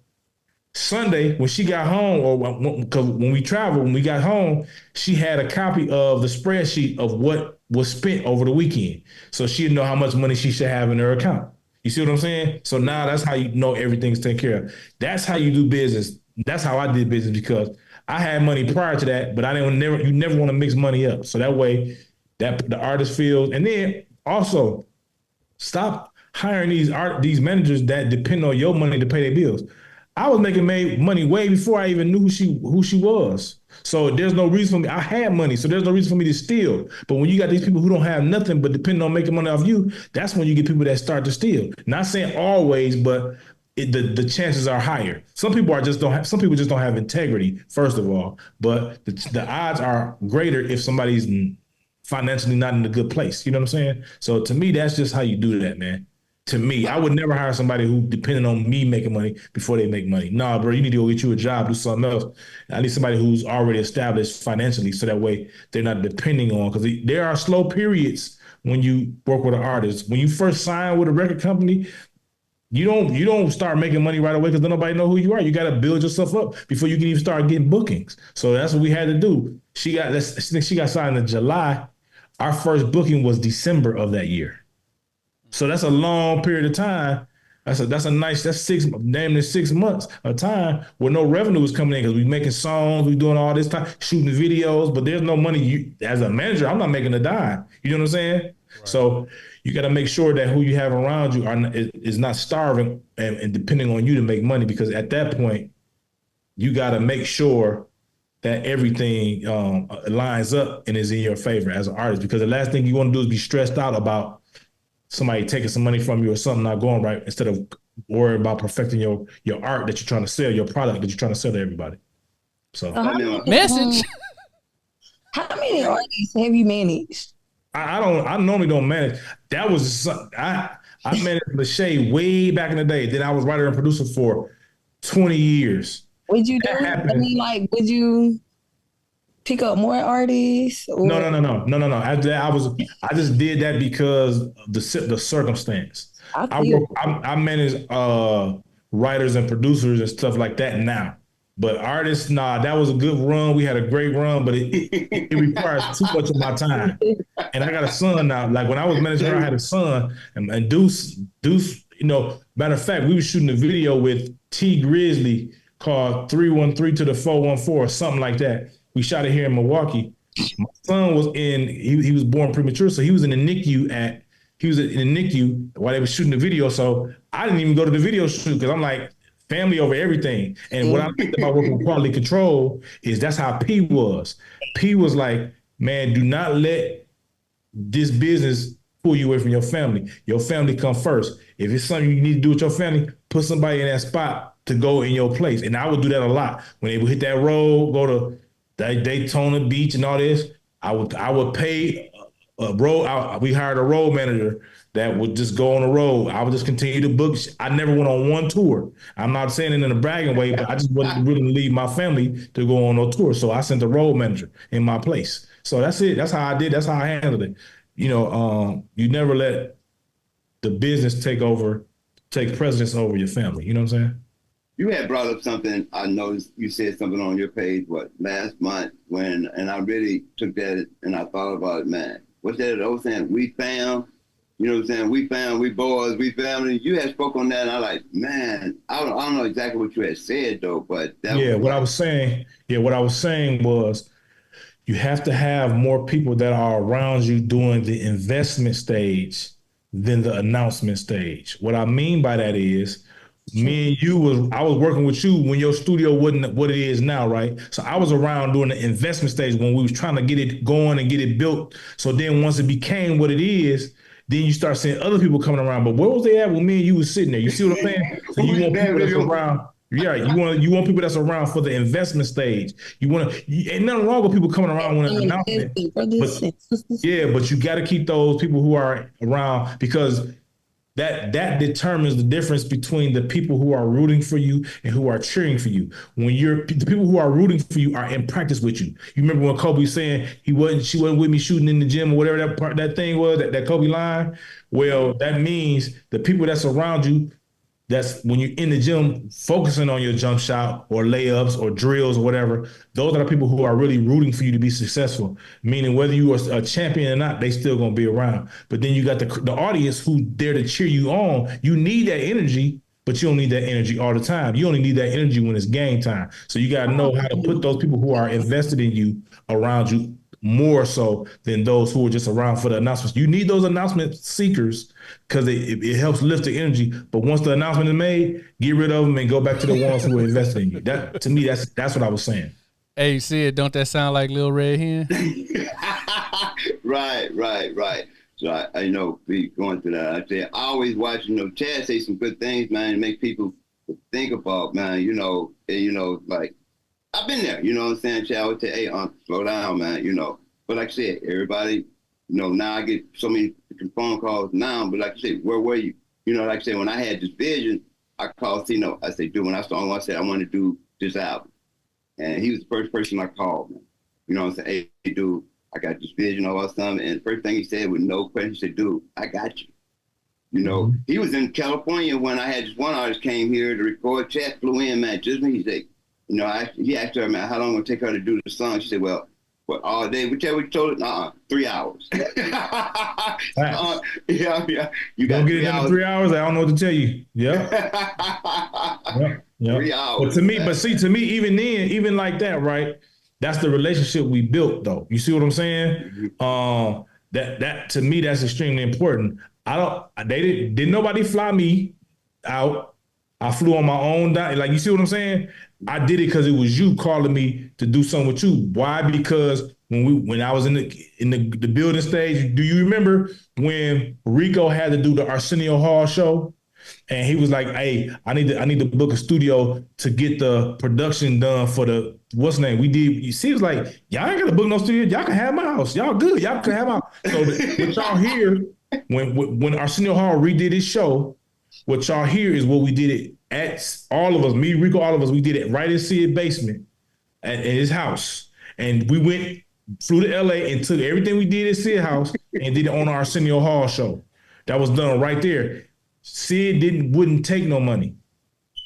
Sunday, when she got home, or when we traveled, when we got home, she had a copy of the spreadsheet of what was spent over the weekend. So she'd know how much money she should have in her account. You see what I'm saying? So now that's how you know everything's taken care of. That's how you do business. That's how I did business, because I had money prior to that, but you never want to mix money up. So that way that the artist feels, and then also stop hiring these managers that depend on your money to pay their bills. I was making money way before I even knew who she was. So there's no reason for me. I had money, so there's no reason for me to steal. But when you got these people who don't have nothing but depend on making money off you, that's when you get people that start to steal. Not saying always, but the chances are higher. Some people just don't have integrity, first of all. But the odds are greater if somebody's financially not in a good place. You know what I'm saying? So to me, that's just how you do that, man. To me, I would never hire somebody who depended on me making money before they make money. Nah, bro, you need to go get you a job, do something else. I need somebody who's already established financially, so that way they're not depending on, because there are slow periods when you work with an artist. When you first sign with a record company, you don't start making money right away, because nobody know who you are. You got to build yourself up before you can even start getting bookings. So that's what we had to do. She got signed in July. Our first booking was December of that year. So that's a long period of time That's damn near 6 months of time where no revenue is coming in because we making songs, we doing all this time, shooting videos, but there's no money. As a manager, I'm not making a dime. You know what I'm saying? Right. So you got to make sure that who you have around you is not starving and depending on you to make money, because at that point, you got to make sure that everything lines up and is in your favor as an artist, because the last thing you want to do is be stressed out about somebody taking some money from you or something not going right, instead of worrying about perfecting your art that you're trying to sell, your product that you're trying to sell to everybody. So message. How many artists have you managed? I normally don't manage. That was I managed Lachey way back in the day. Then I was writer and producer for 20 years. Would you do? I mean, like, would you pick up more artists? Or? No. After that, I just did that because of the circumstance. I manage writers and producers and stuff like that now. But artists, that was a good run. We had a great run, but it requires too much of my time. And I got a son now. Like when I was managing her, I had a son, and Deuce, matter of fact, we were shooting a video with T Grizzly called 313 to the 414 or something like that. We shot it here in Milwaukee. My son was he was born premature, so he was in the NICU while they were shooting the video. So I didn't even go to the video shoot because I'm like, family over everything. And what I think about working with quality control is that's how P was. P was like, man, do not let this business pull you away from your family. Your family come first. If it's something you need to do with your family, put somebody in that spot to go in your place. And I would do that a lot. When they would hit that road, go to Daytona Beach and all this, I would pay a road. We hired a road manager that would just go on the road. I would just continue to book. I never went on one tour. I'm not saying it in a bragging way, but I just wouldn't really leave my family to go on no tour. So I sent a road manager in my place. So that's it. That's how I did. That's how I handled it. You never let the business take precedence over your family. You know what I'm saying? You had brought up something. I noticed you said something on your page, last month and I really took that and I thought about it, man. What's that old saying? We found. You know what I'm saying? We found, we boys, we family. You had spoke on that, and I like, man, I don't know exactly what you had said though, but what I was saying was you have to have more people that are around you during the investment stage than the announcement stage. What I mean by that is, I was working with you when your studio wasn't what it is now, right? So I was around during the investment stage when we was trying to get it going and get it built. So then once it became what it is, then you start seeing other people coming around. But where was they at when me and you was sitting there? You see what I'm saying? So you want people that's around. Yeah, you want people that's around for the investment stage. Ain't nothing wrong with people coming around when an announcement. But you got to keep those people who are around, because that determines the difference between the people who are rooting for you and who are cheering for you. When the people who are rooting for you are in practice with you. You remember when Kobe was saying she wasn't with me shooting in the gym or whatever that thing was, that Kobe line? Well, that means the people that's around you, that's when you're in the gym focusing on your jump shot or layups or drills or whatever, those are the people who are really rooting for you to be successful. Meaning whether you are a champion or not, they still gonna be around. But then you got the audience who dare to cheer you on. You need that energy, but you don't need that energy all the time. You only need that energy when it's game time. So you gotta know how to put those people who are invested in you around you more so than those who are just around for the announcements. You need those announcement seekers because it helps lift the energy. But once the announcement is made, get rid of them and go back to the ones who are invested in you. That, to me, that's what I was saying. Hey, Sid, don't that sound like Lil Red Hen? Right. So I know, be going through that. I say, I always watch, Chad say some good things, man, and make people think about, man, like, I've been there, you know what I'm saying? Chad would say, hey, slow down, man, But like I said, everybody, now I get so many phone calls now, but like I said, where were you? Like I said, when I had this vision, I called Tino. I said, dude, when I saw him, I said, I want to do this album. And he was the first person I called, man. You know what I'm saying? Hey, dude, I got this vision about something. And the first thing he said with no question, he said, dude, I got you. He was in California when I had this one artist came here to record. Chad flew in, man, just me. He said, he asked her, man, how long will it take her to do the song? She said, well, What, all day? We told it, 3 hours. Yeah. You got don't get it in 3 hours. I don't know what to tell you. Yeah. Yeah. 3 hours. But to me, even then, even like that, right? That's the relationship we built, though. You see what I'm saying? Mm-hmm. That to me, that's extremely important. Didn't nobody fly me out. I flew on my own. Like, you see what I'm saying? I did it because it was you calling me to do something with you. Why? Because when I was in the building stage, do you remember when Rico had to do the Arsenio Hall show? And he was like, "Hey, I need to book a studio to get the production done for the what's name." We did. You see, it was like, y'all ain't gotta book no studio. Y'all can have my house. Y'all good. Y'all can have my house. So what y'all hear when Arsenio Hall redid his show, what y'all hear is what we did it at, all of us, me, Rico, all of us, we did it right in Sid's basement at his house. And we flew to LA and took everything we did at Sid's house and did it on our Arsenio Hall show. That was done right there. Sid wouldn't take no money.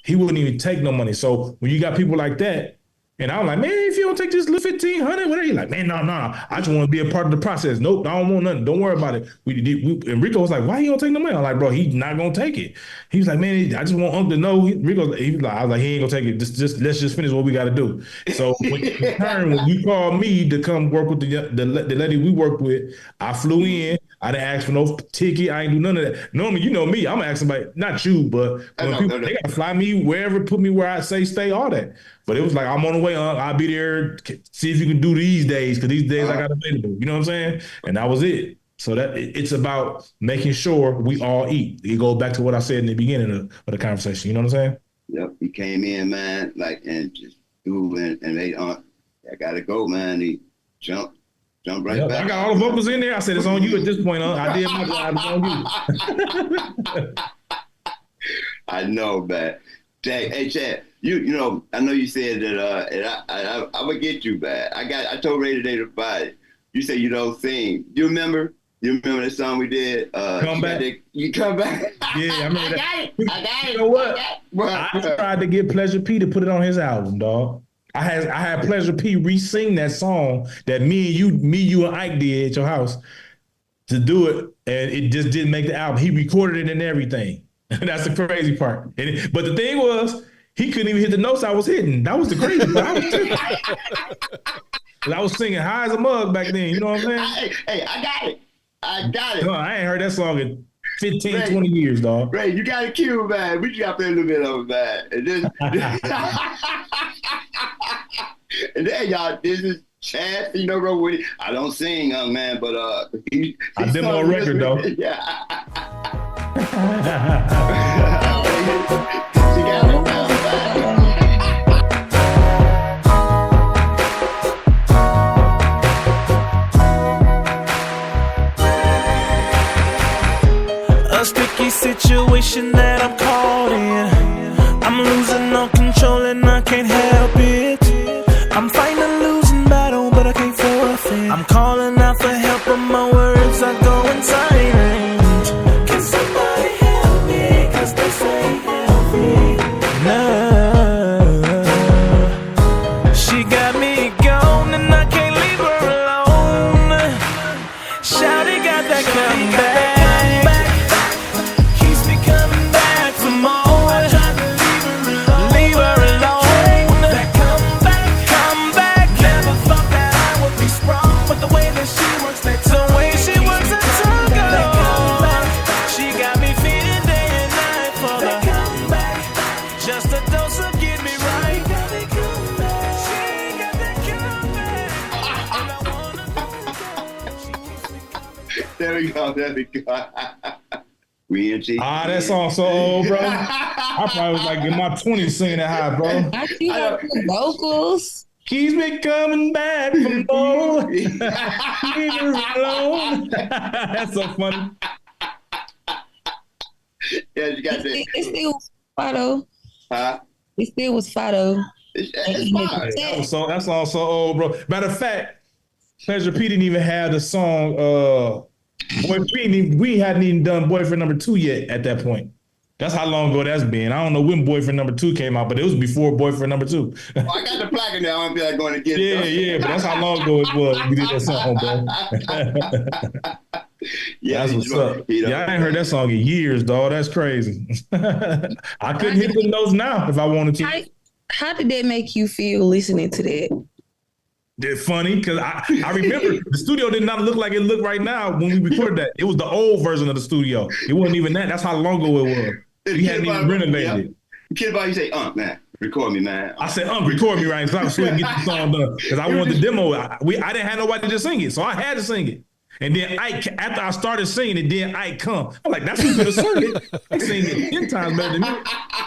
He wouldn't even take no money. So when you got people like that, and I'm like, man, if you don't take this little 1,500, whatever, you're like, man, no, I just want to be a part of the process. Nope, I don't want nothing. Don't worry about it. And Rico was like, why you don't take no money? I'm like, bro, he's not gonna take it. He was like, man, I just want Unc to know. Rico, he was like, I was like, he ain't gonna take it. Just let's just finish what we got to do. So when you called me to come work with the lady we worked with, I flew in. I didn't ask for no ticket. I ain't do none of that. Normally, you know me, I'm gonna ask somebody, not you, but they gotta fly me wherever, put me where I say stay, all that. But it was like, I'm on the way, I'll be there, see if you can do these days, because these days I got available. You know what I'm saying? And that was it. So it's about making sure we all eat. It goes back to what I said in the beginning of the conversation. You know what I'm saying? Yep. He came in, man, like, and just threw and they, I gotta go, man. He jumped right back. I got all the vocals in there. I said, it's on you at this point. I did my job. It's on you. I know, man. Hey, Chad, you know, I know you said that, and I'm gonna get you, man. I told Ray today to buy it. You said you don't sing. You remember that song we did? Come back. You come back. Yeah, I remember that. I got it. You know what? I tried to get Pleasure P to put it on his album, dog. I had Pleasure P re-sing that song that me, you, and Ike did at your house to do it, and it just didn't make the album. He recorded it and everything. That's the crazy part. But the thing was, he couldn't even hit the notes I was hitting. That was the crazy part. I was singing high as a mug back then. You know what I'm saying? Hey, I got it. No, I ain't heard that song in 15, Ray, 20 years, dog. Ray, you got a cue, man. We just got to play a little bit of it, man. And then, y'all, this is Chad, you know, with it. I don't sing, young man, but I did my record, though. Yeah. She got it now, man. A sticky situation that I'm caught in. I'm losing all control and I can't help it. I'm fighting a losing battle, but I can't forfeit. I'm calling out for help, but my words are going silent. Can somebody help me? 'Cause they say help me. No, she got me gone and I can't leave her alone. Shawty got that comeback. There we go. We in G. That song so old, bro. I probably was like in my 20s singing that high, bro. I see the vocals. Keeps me coming back from home. Leave her alone. That's so funny. Yeah, you got that. It still was Fido. Huh? It still was Fido. It's fine. That song so old, bro. Matter of fact, Pleasure P didn't even have the song. We hadn't even done Boyfriend Number 2 yet at that point. That's how long ago that's been. I don't know when Boyfriend Number 2 came out, but it was before Boyfriend Number 2. I got the plaque in there. I don't feel like going to get it. Yeah, but that's how long ago it was. We did that song, bro. Yeah, that's what's up. Yeah, I ain't heard that song in years, dog. That's crazy. I couldn't hit the notes now if I wanted to. How did that make you feel listening to that? It's funny because I remember the studio did not look like it looked right now when we recorded that. It was the old version of the studio. It wasn't even that. That's how long ago it was. We hadn't even renovated it. Kid about you say, man, record me, man. I said, record me, right? So I was going to get the song done because I wanted the demo. I didn't have nobody to sing it, so I had to sing it. And then after I started singing it, then Ike come. I'm like, that's who could have sung it. I sing it 10 times better than me.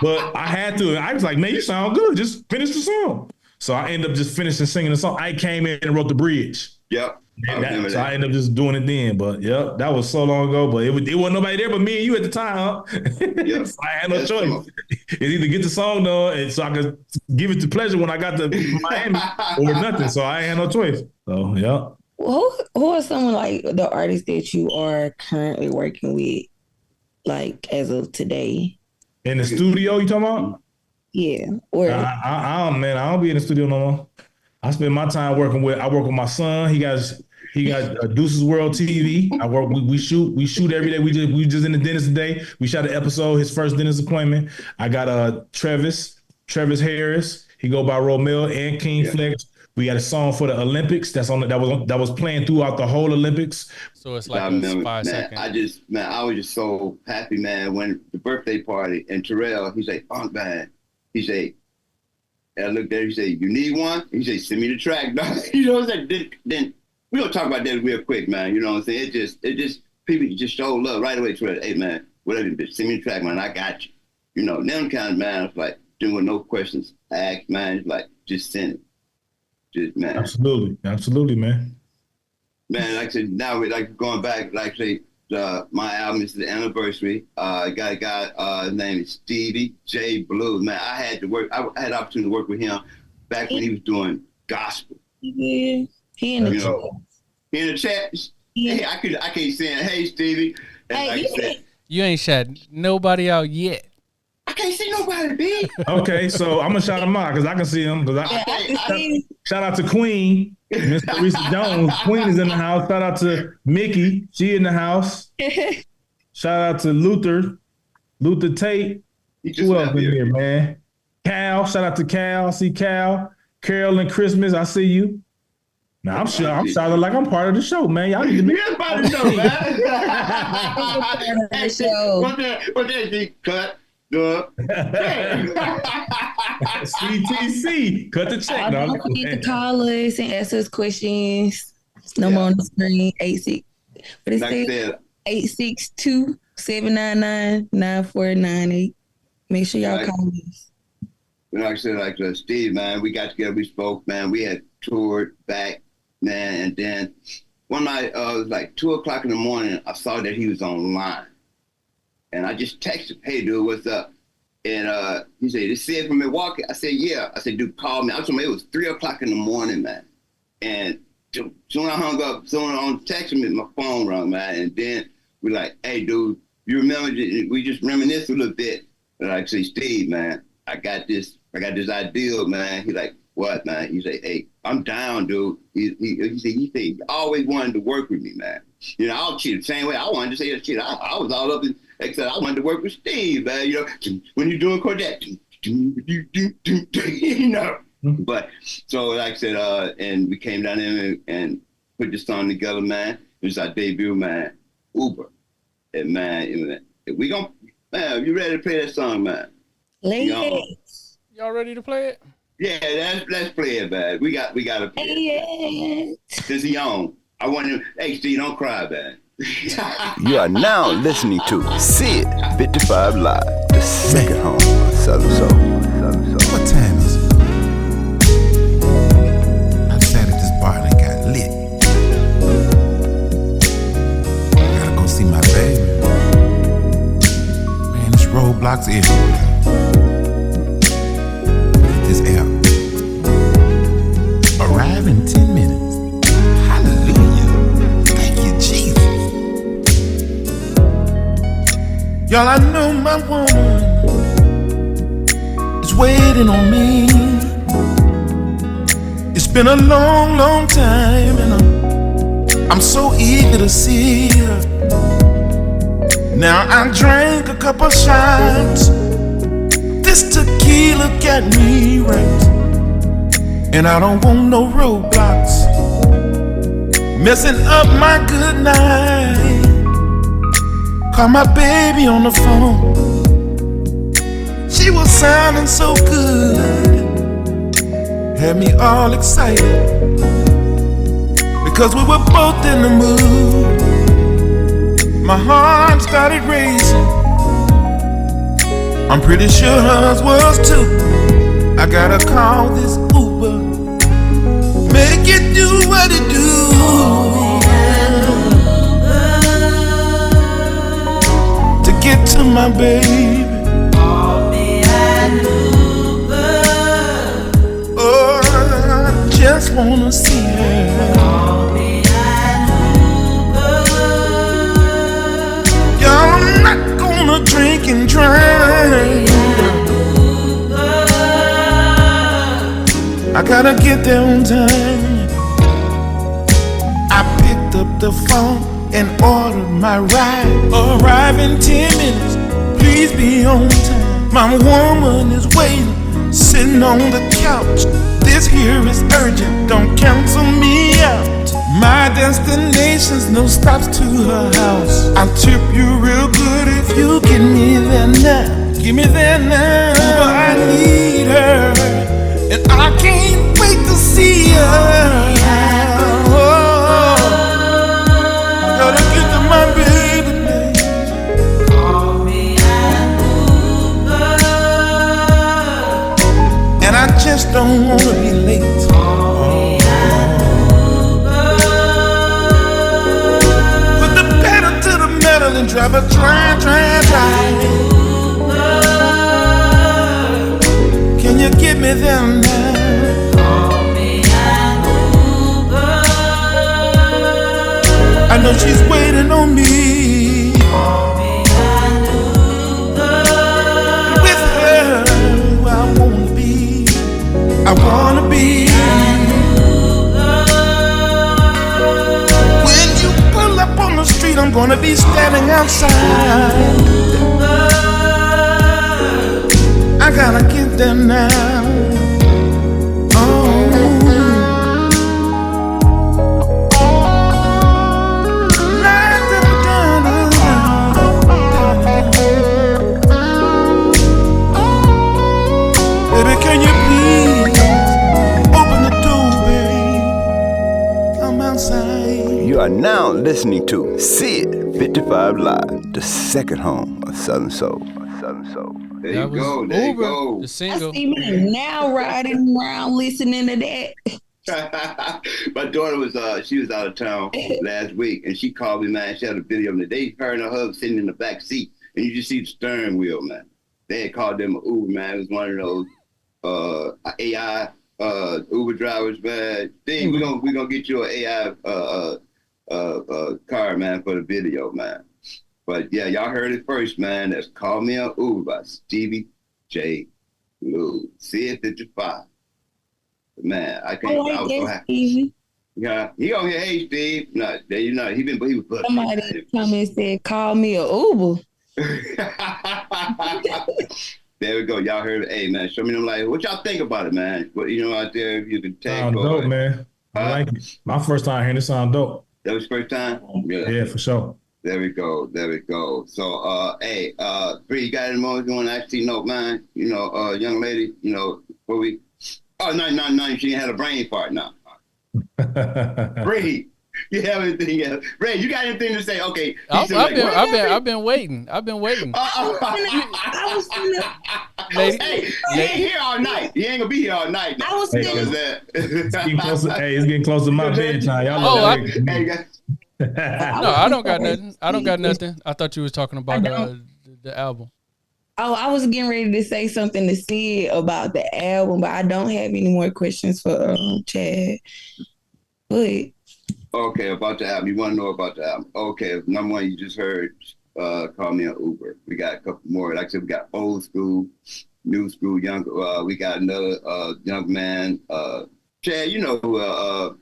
But I had to. I was like, man, you sound good. Just finish the song. So I ended up just finishing singing the song. Ike came in and wrote the bridge. Yep. So I ended up just doing it then. But yep, that was so long ago. But it wasn't nobody there but me and you at the time, huh? Yep. So I had no choice. It's either get the song done and so I could give it to Pleasure when I got to Miami or nothing. So I had no choice. So yeah. Who are some of like the artists that you are currently working with, like as of today? In the studio, you talking about? Yeah. Or I don't be in the studio no more. I spend my time working with my son. He got Deuces World TV. We shoot every day. We just in the dentist today. We shot an episode, his first dentist appointment. I got Travis Harris. He go by Romeo and King Flex. We got a song for the Olympics that was playing throughout the whole Olympics. So it's like 5 seconds. I was just so happy, man, when the birthday party and Terrell, he said, man, he said, and I looked at him, he said, you need one? He said, send me the track, dog. You know what I'm saying? Then we're gonna talk about that real quick, man. You know what I'm saying? It just people just show love right away. Terrell, hey man, whatever, send me the track, man. I got you. You know, them kind of man, it's like doing no questions asked, man. It's like just send it. Just, man. Absolutely, man. Man, like I said, now we're like going back, like say, my album is the anniversary. Got a guy, his name is Stevie J Blues. Man, I had the opportunity to work with him back when he was doing gospel. Yeah, he in the chat. He in the chat. Yeah. Hey, I can't say, hey Stevie. And hey, like I said, you ain't shot nobody out yet. I can't see nobody, B. Okay, so I'm gonna shout him out because I can see him. Shout out to Queen, Miss Teresa Jones. Queen is in the house. Shout out to Mickey, she in the house. Shout out to Luther Tate. Who else in here, man? Cal, shout out to Cal. I see Cal. Carol and Christmas, I see you. Now I'm shouting like I'm part of the show, man. Y'all need to be part of the show, man. What that cut? CTC, cut the check. Don't forget to call us and ask us questions. Number on the screen, 862-799-9498. Make sure y'all call us. Like I said, like Steve, man, we got together, we spoke, man. We had toured back, man, and then one night, it was like 2:00 in the morning, I saw that he was online. And I just texted, hey, dude, what's up? And he said, this Sid from Milwaukee? I said, yeah. I said, dude, call me. I told him it was 3:00 in the morning, man. And soon I hung up, soon on texting me, my phone rung, man. And then we're like, hey, dude, you remember, we just reminisced a little bit. And I say, Steve, man, I got this idea, man. He's like, what, man? He said, hey, I'm down, dude. He said, he always wanted to work with me, man. You know, I'll cheat the same way. I wanted to say that shit. I was all up in, except I wanted to work with Steve, man. You know, when you're doing Cordet, you know. But so, like I said, and we came down there and put this song together, man. It was our debut, man. Uber, and man, we gonna, man. You ready to play that song, man? Y'all ready to play it? Yeah, let's play it, man. We gotta play it. Since he on. I want him, hey, Steve, don't cry, man. You are now listening to Sid55 Live, the second home of Southern Soul. What time is it? I sat at this bar and got lit. Gotta go see my baby. Man, this roadblocks everywhere. Look at this app. Arrive in 10 minutes. Y'all, I know my woman waiting on me. It's been a long, long time, and I'm so eager to see her. Now I drank a couple shots. This tequila got me right, and I don't want no roadblocks messing up my good night. Call my baby on the phone. She was sounding so good, had me all excited because we were both in the mood. My heart started racing. I'm pretty sure hers was too. I gotta call this Uber, make it do what it do. To get to my baby. Oh, I just wanna see her. Y'all, I'm not gonna drink and drive. I gotta get there on time. I picked up the phone and ordered my ride. Arrive in 10 minutes, please be on time. My woman is waiting, sitting on the couch. This here is urgent, don't cancel me out. My destination's no stops to her house. I'll tip you real good if you get me there now. Give me there now. I need her, and I can't wait to see her. Oh, gotta get to my baby. And I just don't wanna be late. Put the pedal to the metal and drive a drive. Can you get me there now? I know she's waiting on me. With her, where I wanna be. I wanna be. When you pull up on the street, I'm gonna be standing outside. I gotta get there now. Baby, can you please open the door, babe? I'm outside. You are now listening to Sid55 Live, the second home of Southern Soul. There you go. There you go. The single. I see me now riding around listening to that. My daughter was she was out of town last week, and she called me, man. She had a video of the day, her and her husband sitting in the back seat, and you just see the steering wheel, man. They had called them an Uber, man. It was one of those AI Uber drivers, man. We're gonna get you an AI car, man, for the video, man. But yeah, y'all heard it first, man. That's Call Me an Uber by Stevie J Blues. Sid55. Man, I can't. I was so happy. Yeah, he on here. Hey, Steve. No, you know he was. Somebody come and said, "Call me an Uber." There we go. Y'all heard it. Hey, man, show me them like. What y'all think about it, man? What out there? If you can take. Sound dope, man. I like it. My first time hearing it sound dope. That was first time. Yeah, for sure. There we go. So, hey, Bri, you got any more you want to actually know, man? Young lady, before we. Oh, no, she ain't had a brain fart now. Bri, you have anything else? Ray, you got anything to say? Okay. I've been waiting. I was Hey, he ain't here all night. He ain't gonna be here all night. Now. I was it's getting close to my bedtime. Y'all know No, I don't got nothing. I thought you was talking about the album. Oh, I was getting ready to say something to Sid about the album, but I don't have any more questions for Chad. But okay, about the album. You want to know about the album? Okay, number one, you just heard Call Me an Uber. We got a couple more. Like I said, we got Old School. new school young. We got another young man, Chad. You know who?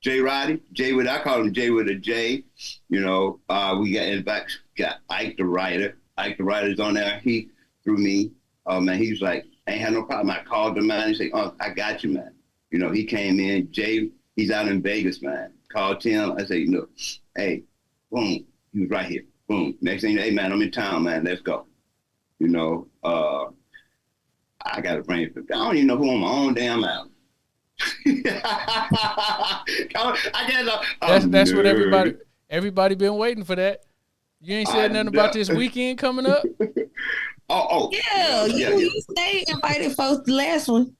Jay Roddy, Jay with I call him Jay with a J. You know, we got in fact got Ike the writer. Ike the writer's on there. He through me. Man, he was like, I ain't had no problem. I called him, man. He said, oh, I got you, man. You know, he came in. Jay, he's out in Vegas, man. Called him. I said, look, hey, boom. He was right here. Boom. Next thing, hey, man, I'm in town, man. Let's go. You know, I got to bring it. I don't even know who on my own damn album. That's what everybody been waiting for that. You ain't said nothing about this weekend coming up. You stayed invited for the last one.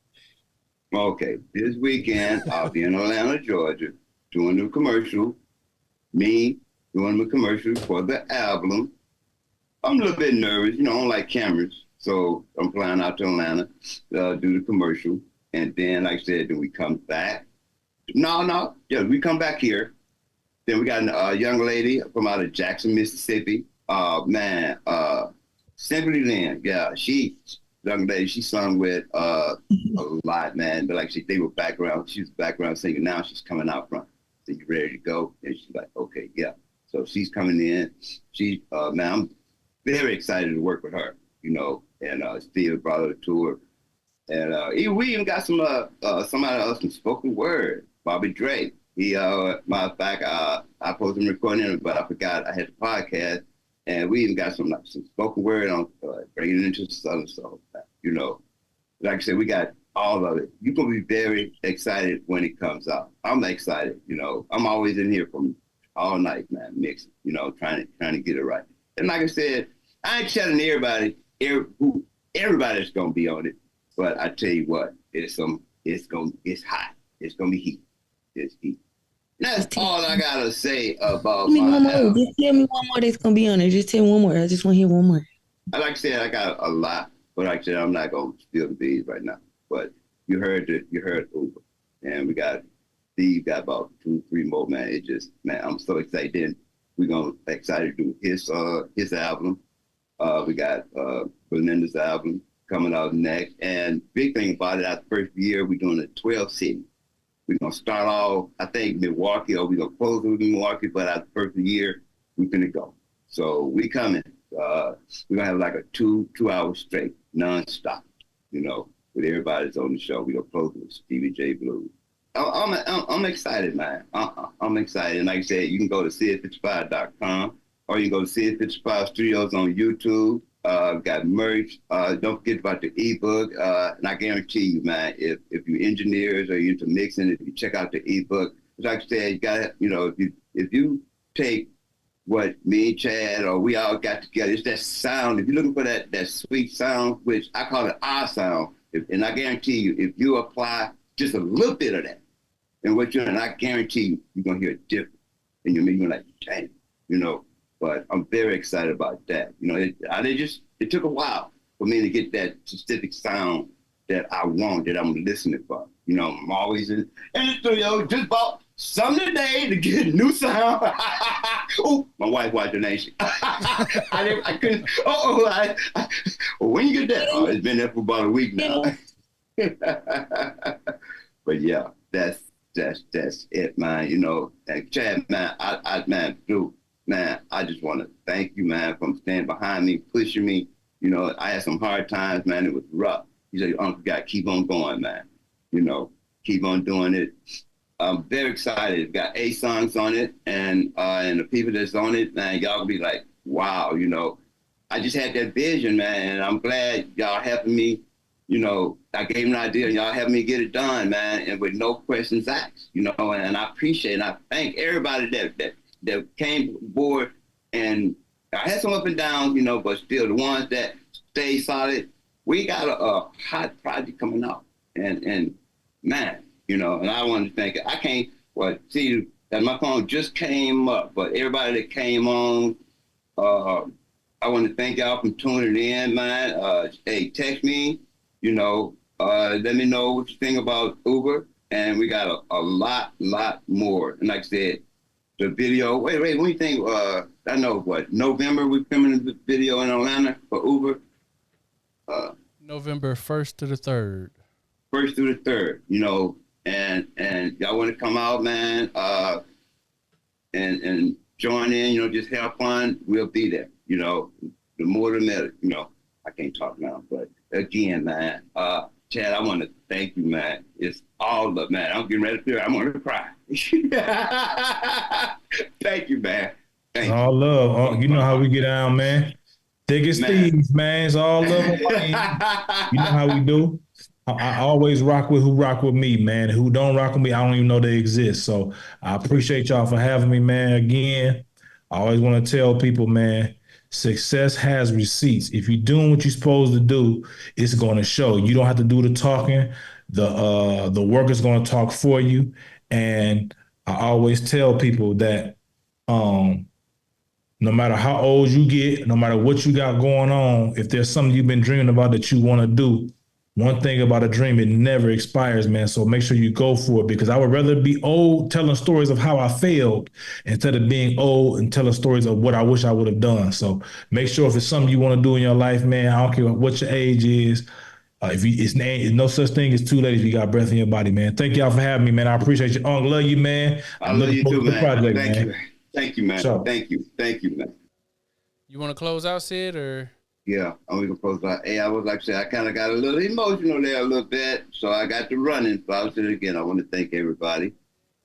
Okay, this weekend I'll be in Atlanta, Georgia, doing the commercial. Me doing the commercial for the album. I'm a little bit nervous, you know. I don't like cameras, so I'm flying out to Atlanta, do the commercial, and then, like I said, then we come back. We come back here. Then we got a young lady from out of Jackson, Mississippi. Simply Lynn, yeah, young lady, she sung with a lot, man. But like they were she was background singer. Now she's coming out front. So you ready to go? And she's like, okay, yeah. So she's coming in. Man, I'm very excited to work with her, you know. And Steve brought her to her. And we even got somebody else from spoken word, Bobby Drake. He, matter of fact, I posted him recording it, but I forgot I had the podcast. And we even got some spoken word on bringing it into the Southern Soul. You know, like I said, we got all of it. You're going to be very excited when it comes out. I'm excited, you know. I'm always in here from all night, man, mixing, you know, trying to get it right. And like I said, I ain't telling everybody that's going to be on it. But I tell you what, it's hot. It's going to be heat. It's heat. That's all I gotta say about my album. Just tell me one more that's gonna be on it. Just tell me one more. I just want to hear one more. Like I said, I got a lot, but like I said, I'm not gonna spill the beans right now. But you heard Uber, and we got Steve got about 2-3 more, man. It just, man, I'm so excited. Then we're excited to do his album. We got Belinda's album coming out next, and big thing about it, our first year we're doing a 12 city. We're going to start off, I think, Milwaukee, or we're going to close with Milwaukee, but our first year, we're going to go. So we coming. We're going to have like a 2 hours straight, nonstop, you know, with everybody that's on the show. We're going to close with Stevie J Blues. I'm excited, man. I'm excited. And like I said, you can go to Sid55.com, or you can go to Sid55 Studios on YouTube. Got merch. Don't forget about the ebook. And I guarantee you, man, if you're engineers or you're into mixing, if you check out the ebook, like I said, you got, you know, if you take what me and Chad or we all got together, it's that sound. If you're looking for that sweet sound, which I call it our sound, and I guarantee you, if you apply just a little bit of that, and I guarantee you're gonna hear it different, and you're like, dang, you know. But I'm very excited about that. You know, it took a while for me to get that specific sound that I want, that I'm listening for. You know, I'm always in the studio, just bought something today to get a new sound. Oh, my wife watching that shit. I couldn't. When you get that? Oh, it's been there for about a week now. But yeah, that's it, man. You know, and Chad, man, dude. Man, I just want to thank you, man, for standing behind me, pushing me. You know, I had some hard times, man. It was rough. You said, Uncle, got to keep on going, man. You know, keep on doing it. I'm very excited. Got 8 songs on it, and the people that's on it, man, y'all will be like, wow, you know. I just had that vision, man, and I'm glad y'all helping me. You know, I gave them an idea, and y'all helped me get it done, man, and with no questions asked, you know, and I appreciate it. And I thank everybody that came aboard, and I had some up and downs, you know, but still the ones that stay solid. We got a hot project coming out, and man, you know, and I want to thank. I can't see that my phone just came up, but everybody that came on, I want to thank y'all for tuning in, man. Hey, text me, you know, let me know what you think about Uber, and we got a lot more. And like I said, the video, wait, what do you think? I know November we're filming the video in Atlanta for Uber. November 1st to the 3rd. 1st through the 3rd, you know, and y'all want to come out, man, and join in, you know, just have fun. We'll be there, you know. The more the better, you know. I can't talk now, but again, man, Chad, I want to thank you, man. It's all the man. I'm getting ready to feel. I'm going to cry. Thank you, man. Thank you. All love. You know how we get down, man. Thick as thieves, man. It's all love. You know how we do. I always rock with who rock with me, man. Who don't rock with me, I don't even know they exist. So I appreciate y'all for having me, man. Again, I always want to tell people, man, success has receipts. If you're doing what you're supposed to do, it's going to show. You don't have to do the talking. The work is going to talk for you. And I always tell people that no matter how old you get, no matter what you got going on, if there's something you've been dreaming about that you want to do, one thing about a dream, it never expires, man. So make sure you go for it, because I would rather be old telling stories of how I failed instead of being old and telling stories of what I wish I would have done. So make sure if it's something you want to do in your life, man, I don't care what your age is. It's no such thing as too late if you got breath in your body, man. Thank y'all for having me, man. I appreciate you. I love you, man. I love you too, man. Project, Thank man. you. Thank you, man. So, Thank you, man. You want to close out, Sid, or? Yeah, I'm going to close out. Hey, I was like I said, I kind of got a little emotional there a little bit, so I got to running. So I'll say it again. I want to thank everybody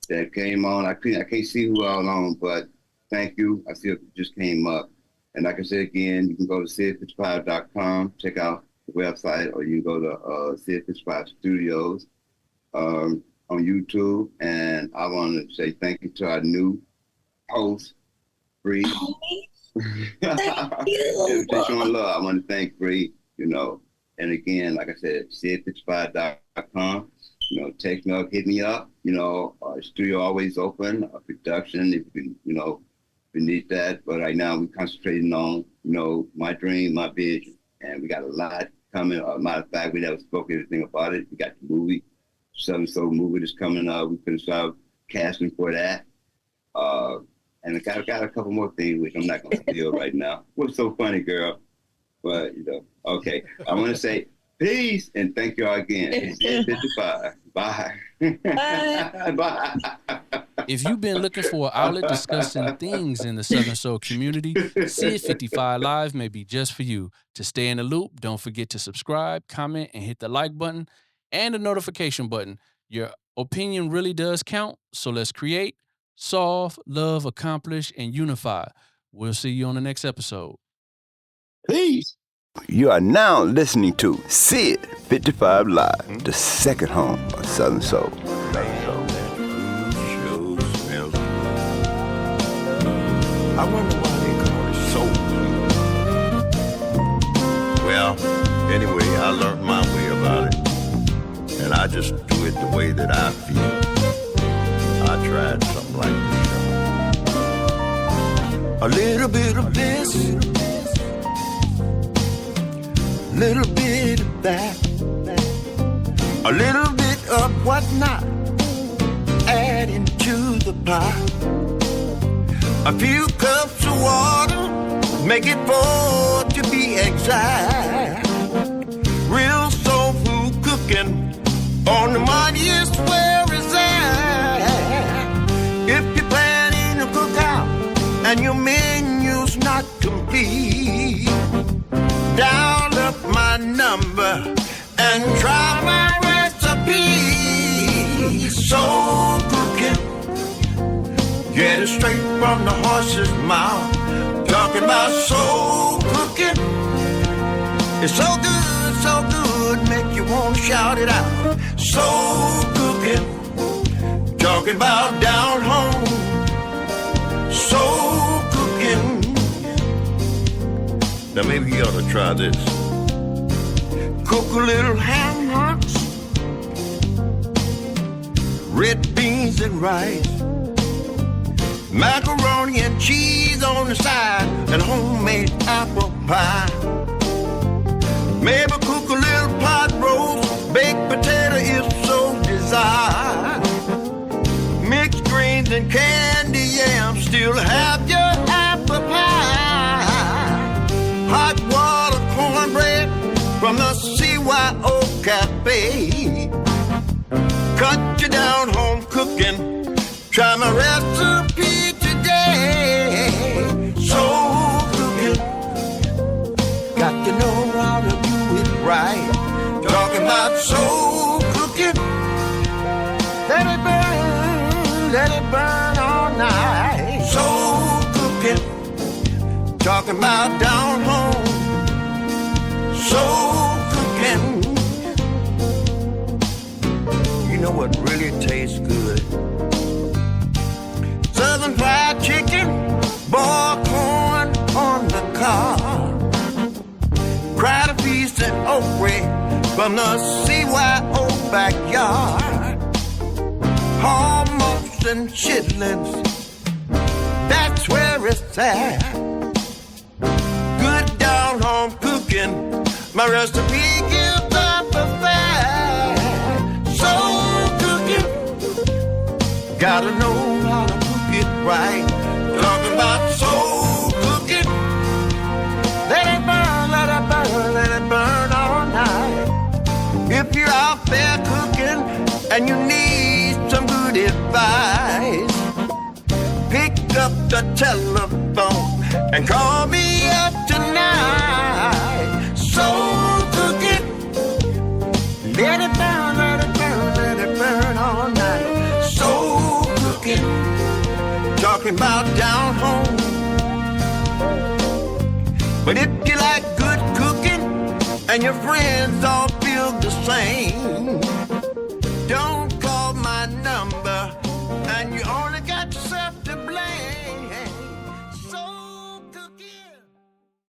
that came on. I can't see who all on, but thank you. I see it just came up. And like I said again, you can go to Sid55.com, check out the website, or you can go to Sid55 Studios on YouTube. And I want to say thank you to our new host, Bri. Thank you. Just showing love. I want to thank Bri, you know. And again, like I said, Sid55.com. You know, text me up, hit me up. You know, our studio always open. Our production, if you know, beneath that. But right now, we're concentrating on, you know, my dream, my vision, and we got a lot coming. Matter of fact, we never spoke anything about it. We got the movie, Southern Soul movie that's coming up. We could start casting for that. And I got a couple more things, which I'm not going to steal right now. What's so funny, girl? But, you know, okay. I want to say peace and thank you all again. It's 55. Bye. Bye. Bye. If you've been looking for an outlet discussing things in the Southern Soul community, Sid55 Live may be just for you. To stay in the loop, don't forget to subscribe, comment, and hit the like button and the notification button. Your opinion really does count, so let's create, solve, love, accomplish, and unify. We'll see you on the next episode. Peace. You are now listening to Sid55 Live, the second home of Southern Soul. I wonder why they call it soul. Well, anyway, I learned my way about it. And I just do it the way that I feel. I tried something like this. A little bit of this, little bit of that, a little bit of whatnot, adding to the pot. A few cups of water, make it 4 to be exact. Real soul food cooking on the muddiest where it's at. If you're planning to cook out and your menu's not complete, dial up my number and try my recipe. Soul cooking, get it straight from the horse's mouth. Talking about soul cooking. It's so good, make you want to shout it out. Soul cooking. Talking about down home. Soul cooking. Now maybe you ought to try this. Cook a little ham hocks, red beans and rice, macaroni and cheese on the side, and homemade apple pie. Maybe cook a little pot roast, baked potato if so desired. Mixed greens and candy yams, still have your apple pie. Hot water cornbread from the sea babe. Cut you down home cooking. Try my recipe today. Soul cooking. Got to know how to do it right. Talking about soul cooking. Let it burn all night. Soul cooking. Talking about down home. Soul cooking. You know what really tastes good? Southern fried chicken, boiled corn on the cob, cried peas and okra from the CYO backyard, hormones and chitlins, that's where it's at. Good down home cooking, my recipe gives up a fat. Soul cooking, gotta know how to cook it right. Talking about soul cooking, let it burn, let it burn, let it burn all night. If you're out there cooking and you need some good advice, pick up the telephone and call me up tonight. Soul cooking, let it burn, let it burn, let it burn all night. Soul cooking, talking about down home. But if you like good cooking and your friends all feel the same,